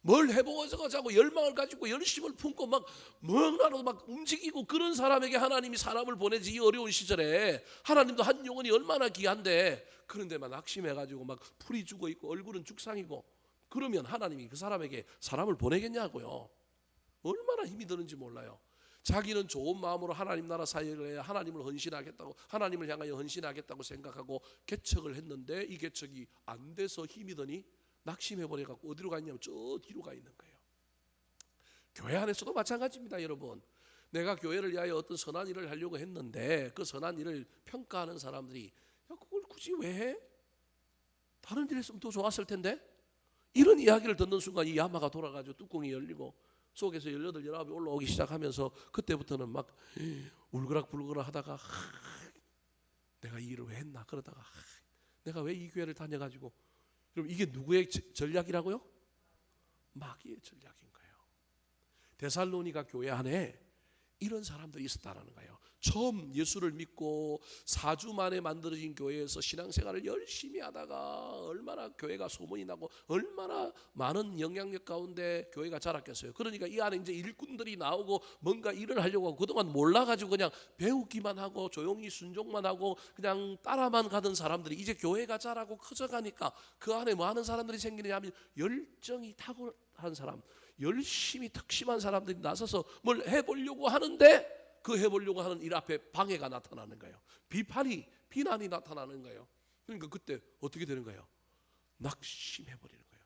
뭘 해보자고 열망을 가지고 열심을 품고 막 뭔가로 막 움직이고 그런 사람에게 하나님이 사람을 보내지. 이 어려운 시절에 하나님도 한 영혼이 얼마나 귀한데 그런데만 낙심해가지고 막 풀이 죽어 있고 얼굴은 죽상이고 그러면 하나님이 그 사람에게 사람을 보내겠냐고요. 얼마나 힘이 드는지 몰라요. 자기는 좋은 마음으로 하나님 나라 사역을 해야 하나님을 헌신하겠다고, 하나님을 향하여 헌신하겠다고 생각하고 개척을 했는데 이 개척이 안 돼서 힘이 드니 낙심해버려갖고 어디로 갔냐면 저 뒤로 가 있는 거예요. 교회 안에서도 마찬가지입니다. 여러분, 내가 교회를 위하여 어떤 선한 일을 하려고 했는데 그 선한 일을 평가하는 사람들이 야 그걸 굳이 왜 해? 다른 일 했으면 더 좋았을 텐데. 이런 이야기를 듣는 순간 이 야마가 돌아가지고 뚜껑이 열리고 속에서 18, 19이 올라오기 시작하면서 그때부터는 막 울그락불그락 하다가 내가 이 일을 왜 했나 그러다가 내가 왜 이 교회를 다녀가지고. 그럼 이게 누구의 전략이라고요? 마귀의 전략인 거예요. 데살로니가 교회 안에 이런 사람들이 있었다는 거예요. 처음 예수를 믿고 4주 만에 만들어진 교회에서 신앙생활을 열심히 하다가 얼마나 교회가 소문이 나고 얼마나 많은 영향력 가운데 교회가 자랐겠어요. 그러니까 이 안에 이제 일꾼들이 나오고 뭔가 일을 하려고 하고 그동안 몰라가지고 그냥 배우기만 하고 조용히 순종만 하고 그냥 따라만 가던 사람들이 이제 교회가 자라고 커져가니까 그 안에 뭐 하는 사람들이 생기느냐 하면 열정이 탁월한 사람, 열심히 특심한 사람들이 나서서 뭘 해보려고 하는데 그 해보려고 하는 일 앞에 방해가 나타나는 거예요. 비난이 나타나는 거예요. 그러니까 그때 어떻게 되는 거예요? 낙심해버리는 거예요.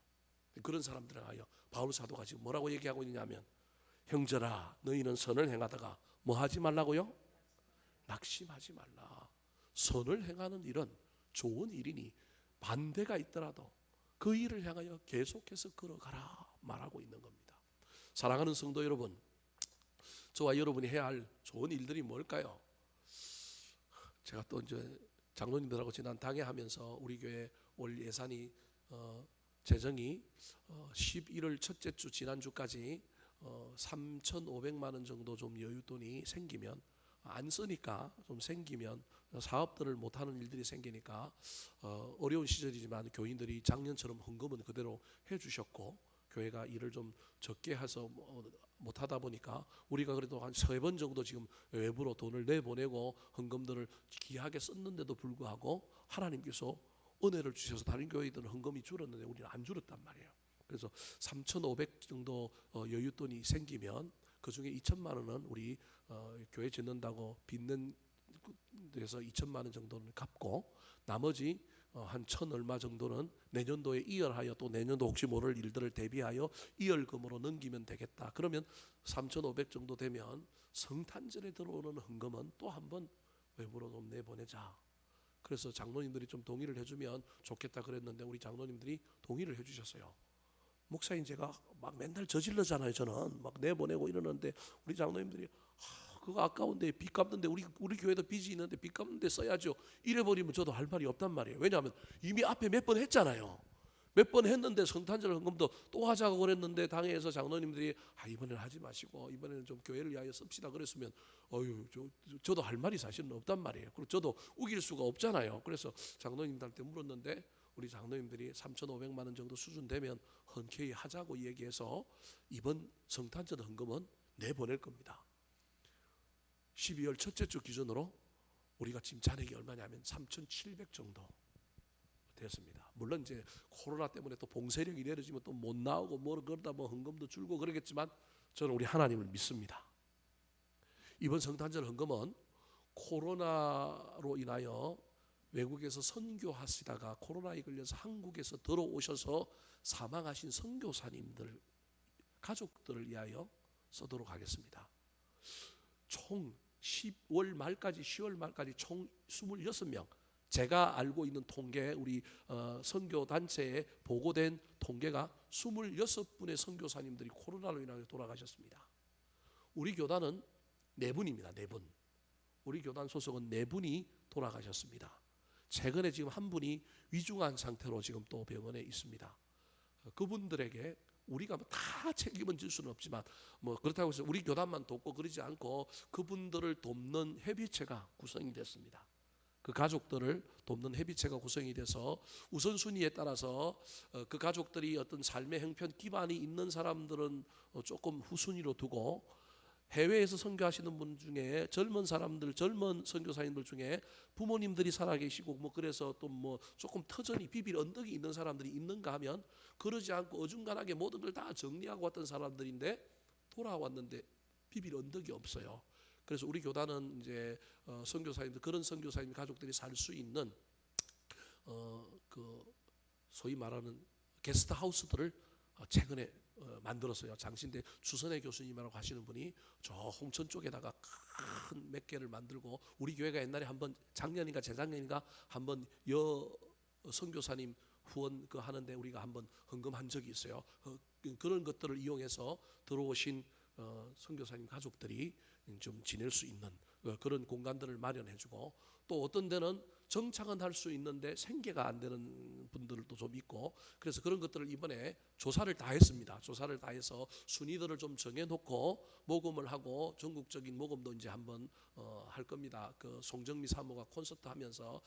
그런 사람들을 하여 바울 사도가 지금 뭐라고 얘기하고 있냐면 형제라 너희는 선을 행하다가 뭐 하지 말라고요? 낙심하지 말라. 선을 행하는 일은 좋은 일이니 반대가 있더라도 그 일을 향하여 계속해서 걸어가라 말하고 있는 겁니다. 사랑하는 성도 여러분, 저와 여러분이 해야 할 좋은 일들이 뭘까요? 제가 또 이제 장로님들하고 지난 당회하면서 우리 교회 올 예산이 재정이 11월 첫째 주 지난주까지 3,500만 원 정도 좀 여윳돈이 생기면 안 쓰니까 좀 생기면 사업들을 못하는 일들이 생기니까 어려운 시절이지만 교인들이 작년처럼 헌금은 그대로 해주셨고 교회가 일을 좀 적게 해서 못하다 보니까 우리가 그래도 한 3번 정도 지금 외부로 돈을 내보내고 헌금들을 귀하게 썼는데도 불구하고 하나님께서 은혜를 주셔서 다른 교회들은 헌금이 줄었는데 우리는 안 줄었단 말이에요. 그래서 3,500 정도 여윳돈이 생기면 그중에 2천만 원은 우리 교회 짓는다고 빚는 데서 2천만 원 정도는 갚고 나머지 한 1,000 얼마 정도는 내년도에 이열하여 또 내년도 혹시 모를 일들을 대비하여 이열금으로 넘기면 되겠다. 그러면 3,500 정도 되면 성탄절에 들어오는 헌금은 또 한번 외부로 좀 내보내자. 그래서 장로님들이 좀 동의를 해주면 좋겠다 그랬는데 우리 장로님들이 동의를 해주셨어요. 목사님 제가 막 맨날 저질러잖아요. 저는 막 내보내고 이러는데 우리 장로님들이 그거 아까운데 빚 갚는데 우리 교회도 빚이 있는데 빚 갚는데 써야죠. 이래버리면 저도 할 말이 없단 말이에요. 왜냐하면 이미 앞에 몇 번 했잖아요. 몇 번 했는데 성탄절 헌금도 또 하자고 그랬는데 당회에서 장로님들이 이번에는 하지 마시고 이번에는 좀 교회를 위하여 씁시다 그랬으면 저도 할 말이 사실은 없단 말이에요. 그리고 저도 우길 수가 없잖아요. 그래서 장로님들한테 물었는데 우리 장로님들이 3,500만 원 정도 수준 되면 흔쾌히 하자고 얘기해서 이번 성탄절 헌금은 내보낼 겁니다. 12월 첫째 주 기준으로 우리가 지금 잔액이 얼마냐면 3,700 정도 됐습니다. 물론 이제 코로나 때문에 또 봉쇄력이 내려지면 또 못 나오고 뭐 그러다 뭐 헌금도 줄고 그러겠지만 저는 우리 하나님을 믿습니다. 이번 성탄절 헌금은 코로나로 인하여 외국에서 선교하시다가 코로나에 걸려서 한국에서 들어오셔서 사망하신 선교사님들 가족들을 위하여 쓰도록 하겠습니다. 총 10월 말까지 10월 말까지 총 26명 제가 알고 있는 통계 우리 선교 단체에 보고된 통계가 26분의 선교사님들이 코로나로 인하여 돌아가셨습니다. 우리 교단은 네 분입니다. 네 분. 우리 교단 소속은 네 분이 돌아가셨습니다. 최근에 지금 한 분이 위중한 상태로 지금 또 병원에 있습니다. 그분들에게 우리가 다 책임은 질 수는 없지만 그렇다고 해서 우리 교단만 돕고 그러지 않고 그분들을 돕는 협의체가 구성이 됐습니다. 그 가족들을 돕는 협의체가 구성이 돼서 우선순위에 따라서 그 가족들이 어떤 삶의 형편 기반이 있는 사람들은 조금 후순위로 두고, 해외에서 선교하시는 분 중에 젊은 사람들, 젊은 선교사님들 중에 부모님들이 살아계시고 그래서 또 조금 터전이 비빌 언덕이 있는 사람들이 있는가 하면, 그러지 않고 어중간하게 모든 걸 다 정리하고 왔던 사람들인데 돌아왔는데 비빌 언덕이 없어요. 그래서 우리 교단은 이제 선교사님들, 그런 선교사님 가족들이 살 수 있는 그 소위 말하는 게스트 하우스들을 최근에 만들었어요. 장신대 주선혜 교수님이라고 하시는 분이 저 홍천 쪽에다가 큰 몇 개를 만들고, 우리 교회가 옛날에 한번 작년인가 재작년인가 한번 선교사님 후원 하는데 우리가 한번 헌금한 적이 있어요. 그런 것들을 이용해서 들어오신 선교사님 가족들이 좀 지낼 수 있는 그런 공간들을 마련해주고, 또 어떤 데는 정착은 할 수 있는데 생계가 안 되는 분들도 좀 있고, 그래서 그런 것들을 이번에 조사를 다 했습니다. 조사를 다 해서 순위들을 좀 정해놓고 모금을 하고, 전국적인 모금도 이제 한번 할 겁니다. 그 송정미 사모가 콘서트 하면서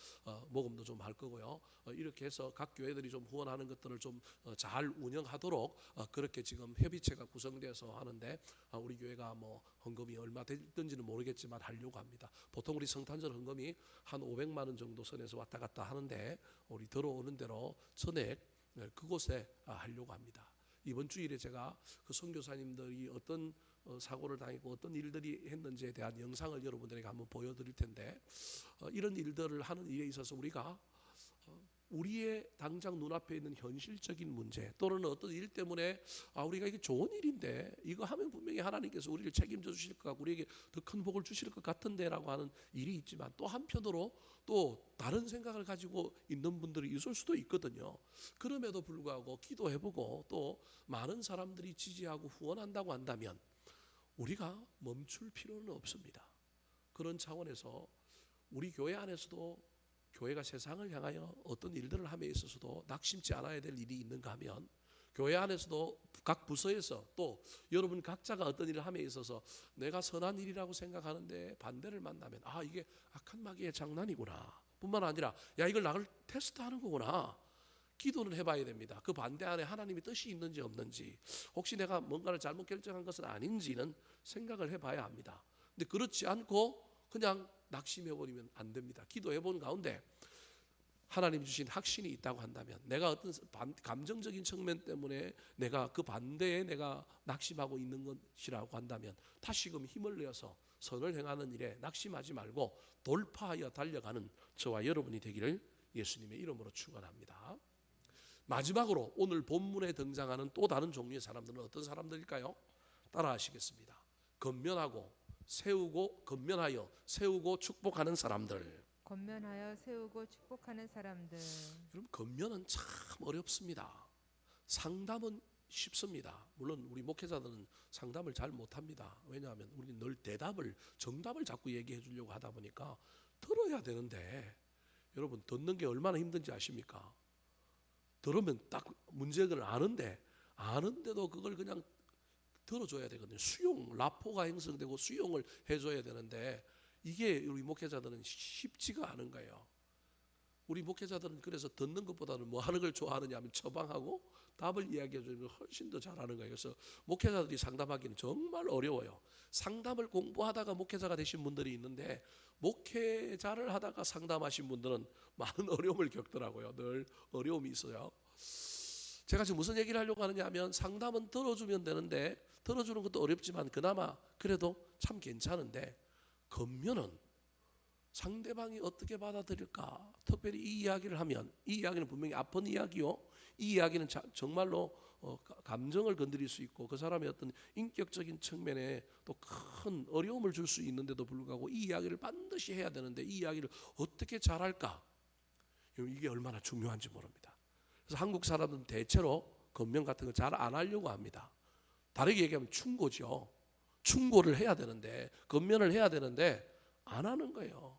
모금도 좀 할 거고요. 이렇게 해서 각 교회들이 좀 후원하는 것들을 좀 잘 운영하도록 그렇게 지금 협의체가 구성돼서 하는데, 우리 교회가 헌금이 얼마 됐든지는 모르겠지만 하려고 합니다. 보통 우리 성탄절 헌금이 한 500만 원 정도 선에서 왔다 갔다 하는데, 우리 들어오는 대로 전액 그곳에 하려고 합니다. 이번 주일에 제가 그 선교사님들이 어떤 사고를 당했고 어떤 일들이 했는지에 대한 영상을 여러분들에게 한번 보여드릴 텐데, 이런 일들을 하는 일에 있어서 우리가 우리의 당장 눈앞에 있는 현실적인 문제, 또는 어떤 일 때문에 우리가 이게 좋은 일인데 이거 하면 분명히 하나님께서 우리를 책임져 주실 것 같고 우리에게 더 큰 복을 주실 것 같은데 라고 하는 일이 있지만, 또 한편으로 또 다른 생각을 가지고 있는 분들이 있을 수도 있거든요. 그럼에도 불구하고 기도해보고 또 많은 사람들이 지지하고 후원한다고 한다면 우리가 멈출 필요는 없습니다. 그런 차원에서 우리 교회 안에서도, 교회가 세상을 향하여 어떤 일들을 함에 있어서도 낙심치 않아야 될 일이 있는가 하면, 교회 안에서도 각 부서에서 또 여러분 각자가 어떤 일을 함에 있어서 내가 선한 일이라고 생각하는데 반대를 만나면 이게 악한 마귀의 장난이구나 뿐만 아니라 이걸 나를 테스트하는 거구나, 기도는 해봐야 됩니다. 그 반대 안에 하나님의 뜻이 있는지 없는지, 혹시 내가 뭔가를 잘못 결정한 것은 아닌지는 생각을 해봐야 합니다. 근데 그렇지 않고 그냥 낙심해버리면 안 됩니다. 기도해본 가운데 하나님 주신 확신이 있다고 한다면, 내가 어떤 감정적인 측면 때문에 내가 그 반대에 내가 낙심하고 있는 것이라고 한다면 다시금 힘을 내어서 선을 행하는 일에 낙심하지 말고 돌파하여 달려가는 저와 여러분이 되기를 예수님의 이름으로 축원합니다. 마지막으로 오늘 본문에 등장하는 또 다른 종류의 사람들은 어떤 사람들일까요? 따라하시겠습니다. 건면하여 세우고 축복하는 사람들. 권면하여 세우고 축복하는 사람들. 여러분, 건면은 참 어렵습니다. 상담은 쉽습니다. 물론 우리 목회자들은 상담을 잘 못합니다. 왜냐하면 우리는 늘 정답을 자꾸 얘기해 주려고 하다 보니까 들어야 되는데, 여러분 듣는 게 얼마나 힘든지 아십니까? 들으면 딱 문제를 아는데도 그걸 그냥 들어줘야 되거든요. 라포가 형성되고 수용을 해줘야 되는데, 이게 우리 목회자들은 쉽지가 않은 거예요. 우리 목회자들은 그래서 듣는 것보다는 뭐 하는 걸 좋아하느냐 하면 처방하고 답을 이야기해 주는 걸 훨씬 더 잘하는 거예요. 그래서 목회자들이 상담하기는 정말 어려워요. 상담을 공부하다가 목회자가 되신 분들이 있는데, 목회자를 하다가 상담하신 분들은 많은 어려움을 겪더라고요. 늘 어려움이 있어요. 제가 지금 무슨 얘기를 하려고 하느냐 하면, 상담은 들어주면 되는데, 들어주는 것도 어렵지만 그나마 그래도 참 괜찮은데, 건면은 상대방이 어떻게 받아들일까? 특별히 이 이야기를 하면, 이 이야기는 분명히 아픈 이야기요, 이 이야기는 정말로 감정을 건드릴 수 있고 그 사람의 어떤 인격적인 측면에 또 큰 어려움을 줄 수 있는데도 불구하고 이 이야기를 반드시 해야 되는데, 이 이야기를 어떻게 잘할까? 이게 얼마나 중요한지 모릅니다. 그래서 한국 사람들은 대체로 건면 같은 거 잘 안 하려고 합니다. 다르게 얘기하면 충고죠. 충고를 해야 되는데, 건면을 해야 되는데 안 하는 거예요.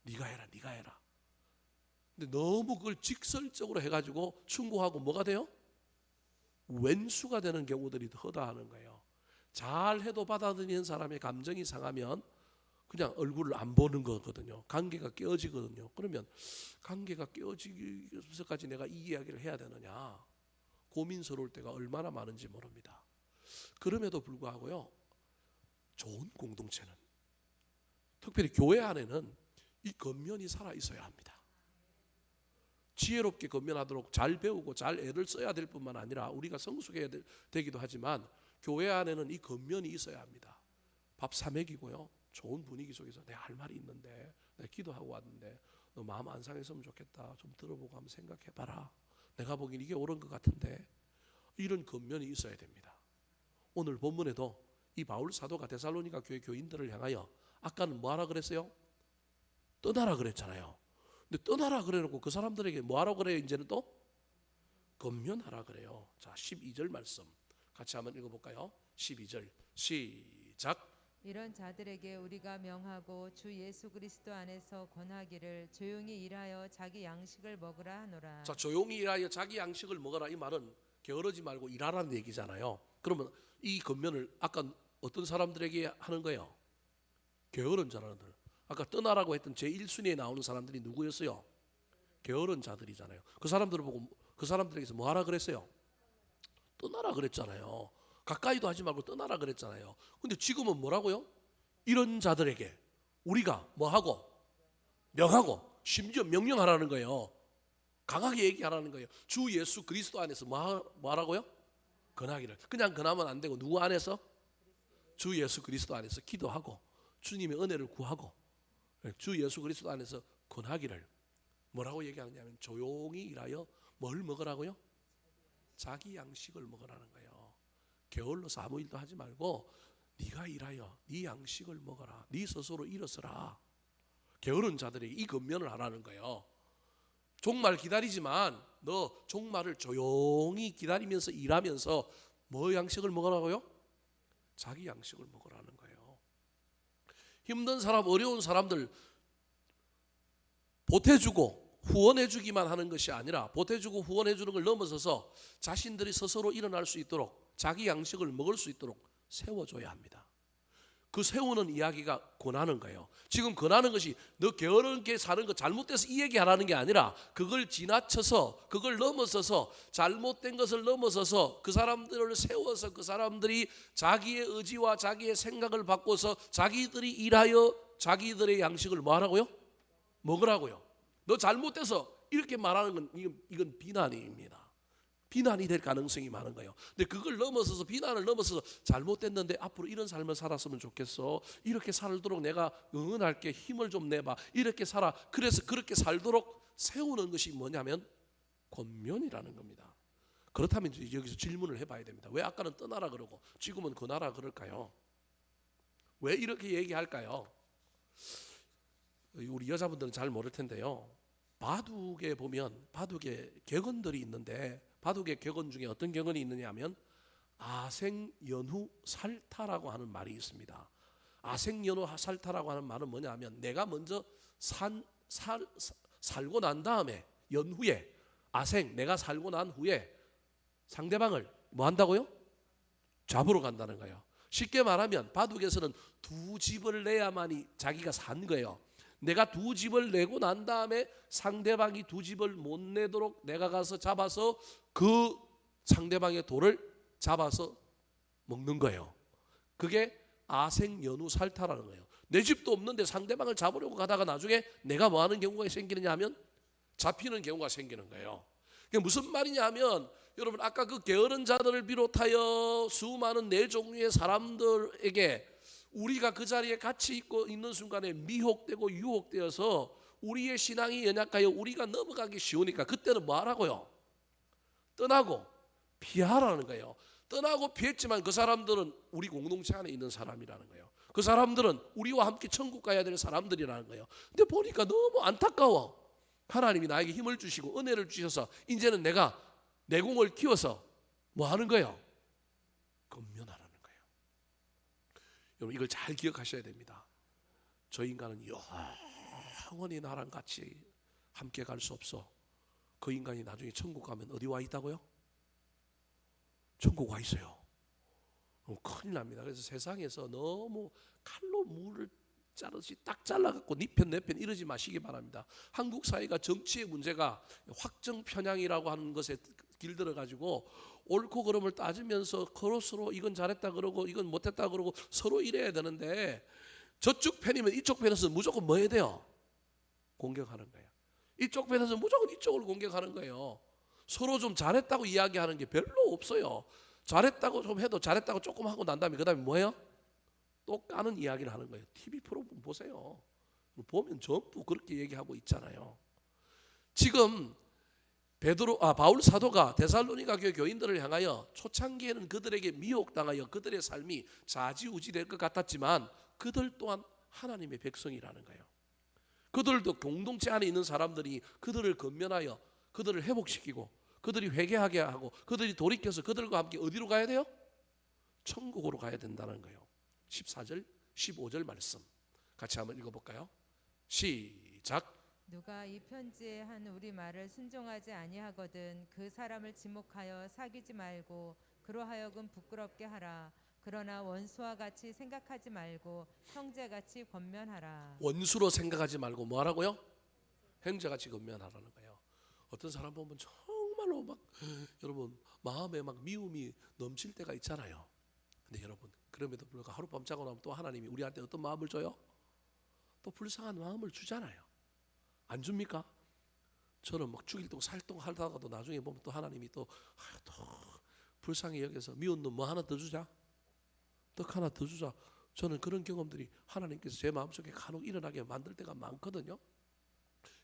네가 해라, 네가 해라. 근데 너무 그걸 직설적으로 해가지고 충고하고 뭐가 돼요? 왼수가 되는 경우들이 허다하는 거예요. 잘해도 받아들이는 사람의 감정이 상하면 그냥 얼굴을 안 보는 거거든요. 관계가 깨어지거든요. 그러면 관계가 깨어지기 위해서까지 내가 이 이야기를 해야 되느냐, 고민스러울 때가 얼마나 많은지 모릅니다. 그럼에도 불구하고요, 좋은 공동체는, 특별히 교회 안에는 이 겉면이 살아 있어야 합니다. 지혜롭게 겉면하도록 잘 배우고 잘 애를 써야 될 뿐만 아니라 우리가 성숙해야 되기도 하지만 교회 안에는 이 겉면이 있어야 합니다. 밥 사 먹이고요, 좋은 분위기 속에서 내가 할 말이 있는데, 내가 기도하고 왔는데 너 마음 안 상했으면 좋겠다, 좀 들어보고 한번 생각해봐라, 내가 보기엔 이게 옳은 것 같은데, 이런 겉면이 있어야 됩니다. 오늘 본문에도 이 바울 사도가 데살로니가 교회 교인들을 향하여, 아까는 뭐하라 그랬어요? 떠나라 그랬잖아요. 근데 떠나라 그래놓고 그 사람들에게 뭐하라 그래요? 이제는 또 건면하라 그래요. 자, 12절 말씀 같이 한번 읽어볼까요? 12절 시작. 이런 자들에게 우리가 명하고 주 예수 그리스도 안에서 권하기를 조용히 일하여 자기 양식을 먹으라 하노라. 자, 조용히 일하여 자기 양식을 먹어라, 이 말은 게으르지 말고 일하라는 얘기잖아요. 그러면 이 건면을 아까 어떤 사람들에게 하는 거예요? 게으른 자라들. 아까 떠나라고 했던 제1순위에 나오는 사람들이 누구였어요? 게으른 자들이잖아요. 그 사람들을 보고 그 사람들에게서 뭐 하라 그랬어요? 떠나라 그랬잖아요. 가까이도 하지 말고 떠나라 그랬잖아요. 근데 지금은 뭐라고요? 이런 자들에게 우리가 뭐 하고 명하고 심지어 명령하라는 거예요. 강하게 얘기하라는 거예요. 주 예수 그리스도 안에서 뭐 하라고요? 권하기를. 그냥 권하면 안 되고 누구 안에서? 주 예수 그리스도 안에서 기도하고 주님의 은혜를 구하고 주 예수 그리스도 안에서 권하기를. 뭐라고 얘기하느냐면 조용히 일하여 뭘 먹으라고요? 자기 양식을 먹으라는 거예요. 게을러서 아무 일도 하지 말고 네가 일하여 네 양식을 먹어라. 네 스스로 일어서라. 게으른 자들에게 이 권면을 하라는 거예요. 종말 기다리지만 너 종말을 조용히 기다리면서 일하면서 뭐 양식을 먹으라고요? 자기 양식을 먹으라는 거예요. 힘든 사람, 어려운 사람들 보태주고 후원해주기만 하는 것이 아니라 보태주고 후원해주는 걸 넘어서서 자신들이 스스로 일어날 수 있도록 자기 양식을 먹을 수 있도록 세워줘야 합니다. 그 세우는 이야기가 권하는 거예요. 지금 권하는 것이 너 게으르게 사는 거 잘못돼서 이 얘기하라는 게 아니라 그걸 지나쳐서 그걸 넘어서서 잘못된 것을 넘어서서 그 사람들을 세워서 그 사람들이 자기의 의지와 자기의 생각을 바꿔서 자기들이 일하여 자기들의 양식을 뭐 하라고요? 먹으라고요. 너 잘못돼서 이렇게 말하는 건 이건 비난입니다. 비난이 될 가능성이 많은 거예요. 근데 그걸 넘어서서 비난을 넘어서서 잘못됐는데 앞으로 이런 삶을 살았으면 좋겠어. 이렇게 살도록 내가 응원할게. 힘을 좀 내봐. 이렇게 살아. 그래서 그렇게 살도록 세우는 것이 뭐냐면 권면이라는 겁니다. 그렇다면 이제 여기서 질문을 해봐야 됩니다. 왜 아까는 떠나라 그러고 지금은 권하라 그럴까요? 왜 이렇게 얘기할까요? 우리 여자분들은 잘 모를 텐데요. 바둑에 보면 바둑에 격언들이 있는데 바둑의 격언 중에 어떤 격언이 있느냐 하면 아생연후 살타라고 하는 말이 있습니다. 아생연후 살타라고 하는 말은 뭐냐 하면 내가 먼저 살고 난 다음에 연후에 내가 살고 난 후에 상대방을 뭐 한다고요? 잡으러 간다는 거예요. 쉽게 말하면 바둑에서는 두 집을 내야만이 자기가 산 거예요. 내가 두 집을 내고 난 다음에 상대방이 두 집을 못 내도록 내가 가서 잡아서 그 상대방의 돌을 잡아서 먹는 거예요. 그게 아생연후 살타라는 거예요. 내 집도 없는데 상대방을 잡으려고 가다가 나중에 내가 뭐 하는 경우가 생기느냐 하면 잡히는 경우가 생기는 거예요. 그게 무슨 말이냐 하면 여러분 아까 그 게으른 자들을 비롯하여 수많은 네 종류의 사람들에게 우리가 그 자리에 같이 있는 순간에 미혹되고 유혹되어서 우리의 신앙이 연약하여 우리가 넘어가기 쉬우니까 그때는 뭐 하라고요? 떠나고 피하라는 거예요. 떠나고 피했지만 그 사람들은 우리 공동체 안에 있는 사람이라는 거예요. 그 사람들은 우리와 함께 천국 가야 될 사람들이라는 거예요. 근데 보니까 너무 안타까워. 하나님이 나에게 힘을 주시고 은혜를 주셔서 이제는 내가 내공을 키워서 뭐 하는 거예요? 권면하라는 거예요. 여러분 이걸 잘 기억하셔야 됩니다. 저 인간은 영원히 나랑 같이 함께 갈 수 없어. 그 인간이 나중에 천국 가면 어디 와 있다고요? 천국 와 있어요. 큰일 납니다. 그래서 세상에서 너무 칼로 물을 자르듯이 딱 잘라갖고 네 편 내 편 이러지 마시기 바랍니다. 한국 사회가 정치의 문제가 확정 편향이라고 하는 것에 길들어가지고 옳고 그름을 따지면서 서로 이건 잘했다 그러고 이건 못했다 그러고 서로 이래야 되는데, 저쪽 편이면 이쪽 편에서 무조건 뭐 해야 돼요? 공격하는 거예요. 이쪽 편에서 무조건 이쪽을 공격하는 거예요. 서로 좀 잘했다고 이야기하는 게 별로 없어요. 잘했다고 좀 해도 잘했다고 조금 하고 난 다음에 그 다음에 뭐예요? 또 까는 이야기를 하는 거예요. TV 프로그램 보세요. 보면 전부 그렇게 얘기하고 있잖아요. 지금 바울 사도가 데살로니가 교회 교인들을 향하여 초창기에는 그들에게 미혹당하여 그들의 삶이 좌지우지될 것 같았지만 그들 또한 하나님의 백성이라는 거예요. 그들도 공동체 안에 있는 사람들이 그들을 건면하여 그들을 회복시키고 그들이 회개하게 하고 그들이 돌이켜서 그들과 함께 어디로 가야 돼요? 천국으로 가야 된다는 거예요. 14절 15절 말씀 같이 한번 읽어볼까요? 시작. 누가 이 편지에 한 우리 말을 순종하지 아니하거든 그 사람을 지목하여 사귀지 말고 그로 하여금 부끄럽게 하라. 그러나 원수와 같이 생각하지 말고 형제같이 권면하라. 원수로 생각하지 말고 뭐 하라고요? 형제같이 권면하라는 거예요. 어떤 사람 보면 정말로 막 여러분 마음에 막 미움이 넘칠 때가 있잖아요. 근데 여러분 그럼에도 불구하고 하룻밤 자고 나면 또 하나님이 우리한테 어떤 마음을 줘요? 또 불쌍한 마음을 주잖아요. 안 줍니까? 저는 막 죽일 동 살동 하다가도 나중에 보면 또 하나님이 또 불쌍히 여겨서 미운 놈 뭐 하나 더 주자, 떡 하나 더 주자. 저는 그런 경험들이 하나님께서 제 마음속에 간혹 일어나게 만들 때가 많거든요.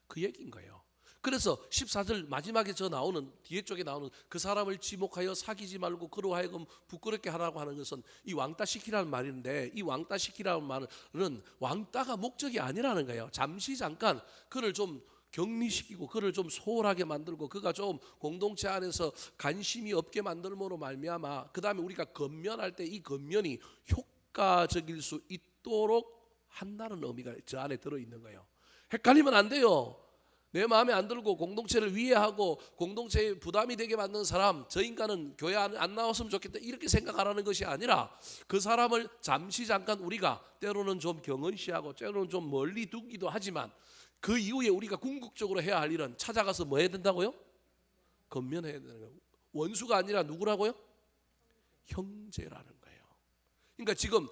그 얘기인 거예요. 그래서 14절 마지막에 뒤에 쪽에 나오는 그 사람을 지목하여 사귀지 말고 그로 하여금 부끄럽게 하라고 하는 것은 이 왕따시키라는 말인데, 이 왕따시키라는 말은 왕따가 목적이 아니라는 거예요. 잠시 잠깐 그를 좀 격리시키고 그를 좀 소홀하게 만들고 그가 좀 공동체 안에서 관심이 없게 만들므로 말미암아 그 다음에 우리가 건면할 때 이 건면이 효과적일 수 있도록 한다는 의미가 저 안에 들어있는 거예요. 헷갈리면 안 돼요. 내 마음에 안 들고 공동체를 위해하고 공동체에 부담이 되게 만드는 사람, 저 인간은 교회 안 나왔으면 좋겠다 이렇게 생각하라는 것이 아니라 그 사람을 잠시 잠깐 우리가 때로는 좀 경은시하고 때로는 좀 멀리 두기도 하지만 그 이후에 우리가 궁극적으로 해야 할 일은 찾아가서 뭐 해야 된다고요? 건면해야 되는 거예요. 원수가 아니라 누구라고요? 형제라는 거예요. 그러니까 지금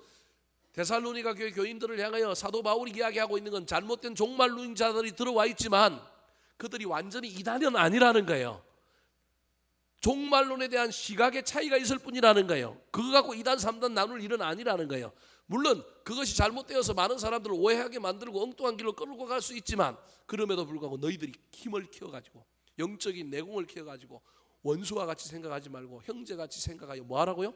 데살로니가 교회 교인들을 향하여 사도 바울이 이야기하고 있는 건 잘못된 종말론자들이 들어와 있지만 그들이 완전히 이단은 아니라는 거예요. 종말론에 대한 시각의 차이가 있을 뿐이라는 거예요. 그거 갖고 2단 3단 나눌 일은 아니라는 거예요. 물론 그것이 잘못되어서 많은 사람들을 오해하게 만들고 엉뚱한 길로 끌고 갈 수 있지만 그럼에도 불구하고 너희들이 힘을 키워가지고 영적인 내공을 키워가지고 원수와 같이 생각하지 말고 형제같이 생각하여 뭐 하라고요?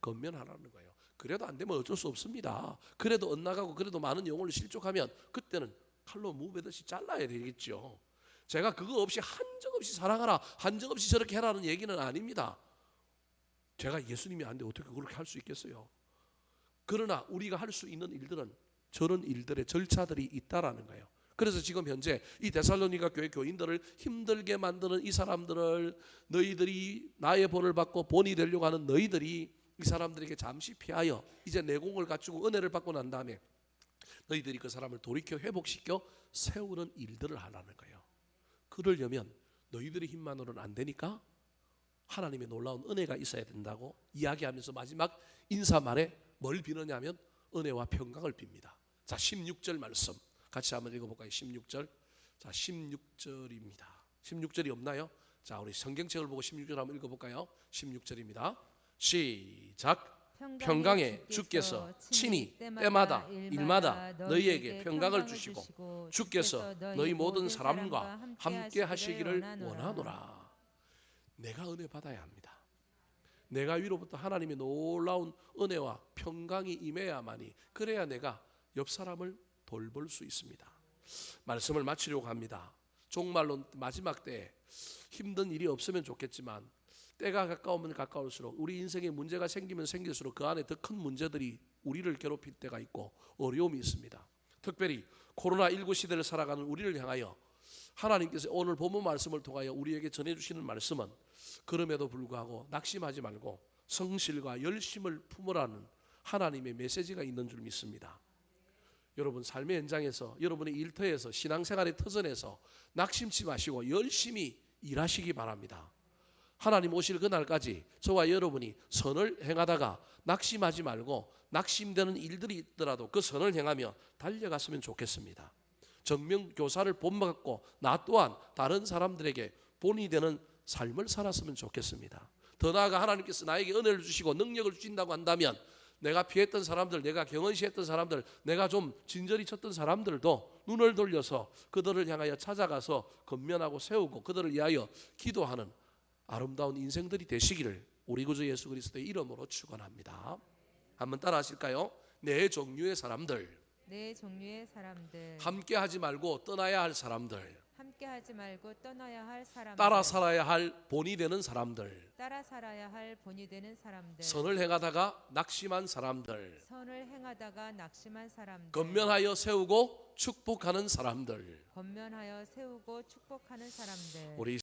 건면하라는 거예요. 그래도 안 되면 어쩔 수 없습니다. 그래도 엇나가고 그래도 많은 영혼을 실족하면 그때는 칼로 무베듯이 잘라야 되겠죠. 제가 그거 없이 한정없이 사랑하라, 한정없이 저렇게 해라는 얘기는 아닙니다. 제가 예수님이 안 돼 어떻게 그렇게 할 수 있겠어요? 그러나 우리가 할 수 있는 일들은 저런 일들의 절차들이 있다라는 거예요. 그래서 지금 현재 이 데살로니가 교회 교인들을 힘들게 만드는 이 사람들을 너희들이 나의 본을 받고 본이 되려고 하는 너희들이 이 사람들에게 잠시 피하여 이제 내공을 갖추고 은혜를 받고 난 다음에 너희들이 그 사람을 돌이켜 회복시켜 세우는 일들을 하라는 거예요. 그러려면 너희들의 힘만으로는 안 되니까 하나님의 놀라운 은혜가 있어야 된다고 이야기하면서 마지막 인사말에 뭘 비느냐면 은혜와 평강을 빕니다. 자, 16절 말씀 같이 한번 읽어볼까요? 16절. 자, 16절입니다. 16절이 없나요? 자, 우리 성경책을 보고 16절 한번 읽어볼까요? 16절입니다. 시작. 평강에 주께서 친히 때마다 일마다 너희에게 평강을 주시고 주께서 너희 모든 사람과 함께 하시기를 원하노라. 내가 은혜 받아야 합니다. 내가 위로부터 하나님의 놀라운 은혜와 평강이 임해야만이 그래야 내가 옆 사람을 돌볼 수 있습니다. 말씀을 마치려고 합니다. 종말론 마지막 때 힘든 일이 없으면 좋겠지만 때가 가까우면 가까울수록 우리 인생에 문제가 생기면 생길수록 그 안에 더 큰 문제들이 우리를 괴롭힐 때가 있고 어려움이 있습니다. 특별히 코로나19 시대를 살아가는 우리를 향하여 하나님께서 오늘 본문 말씀을 통하여 우리에게 전해주시는 말씀은 그럼에도 불구하고 낙심하지 말고 성실과 열심을 품으라는 하나님의 메시지가 있는 줄 믿습니다. 여러분 삶의 현장에서 여러분의 일터에서 신앙생활의 터전에서 낙심치 마시고 열심히 일하시기 바랍니다. 하나님 오실 그날까지 저와 여러분이 선을 행하다가 낙심하지 말고 낙심되는 일들이 있더라도 그 선을 행하며 달려갔으면 좋겠습니다. 정명교사를 본받고 나 또한 다른 사람들에게 본이 되는 삶을 살았으면 좋겠습니다. 더 나아가 하나님께서 나에게 은혜를 주시고 능력을 주신다고 한다면 내가 피했던 사람들, 내가 경언시했던 사람들, 내가 좀 진저리 쳤던 사람들도 눈을 돌려서 그들을 향하여 찾아가서 건면하고 세우고 그들을 위하여 기도하는 아름다운 인생들이 되시기를 우리 구주 예수 그리스도의 이름으로 축원합니다. 한번 따라 하실까요? 네 종류의 사람들, 네 종류의 사람들, 함께 하지 말고 떠나야 할 사람들, 함께 하지 말고 떠나야 할 사람들, 따라 살아야 할 본이 되는 사람들, 따라 살아야 할 본이 되는 사람들, 선을 행하다가 낙심한 사람들, 선을 행하다가 낙심한 사람들, 건면하여 세우고 축복하는 사람들, 건면하여 세우고 축복하는 사람들. 우리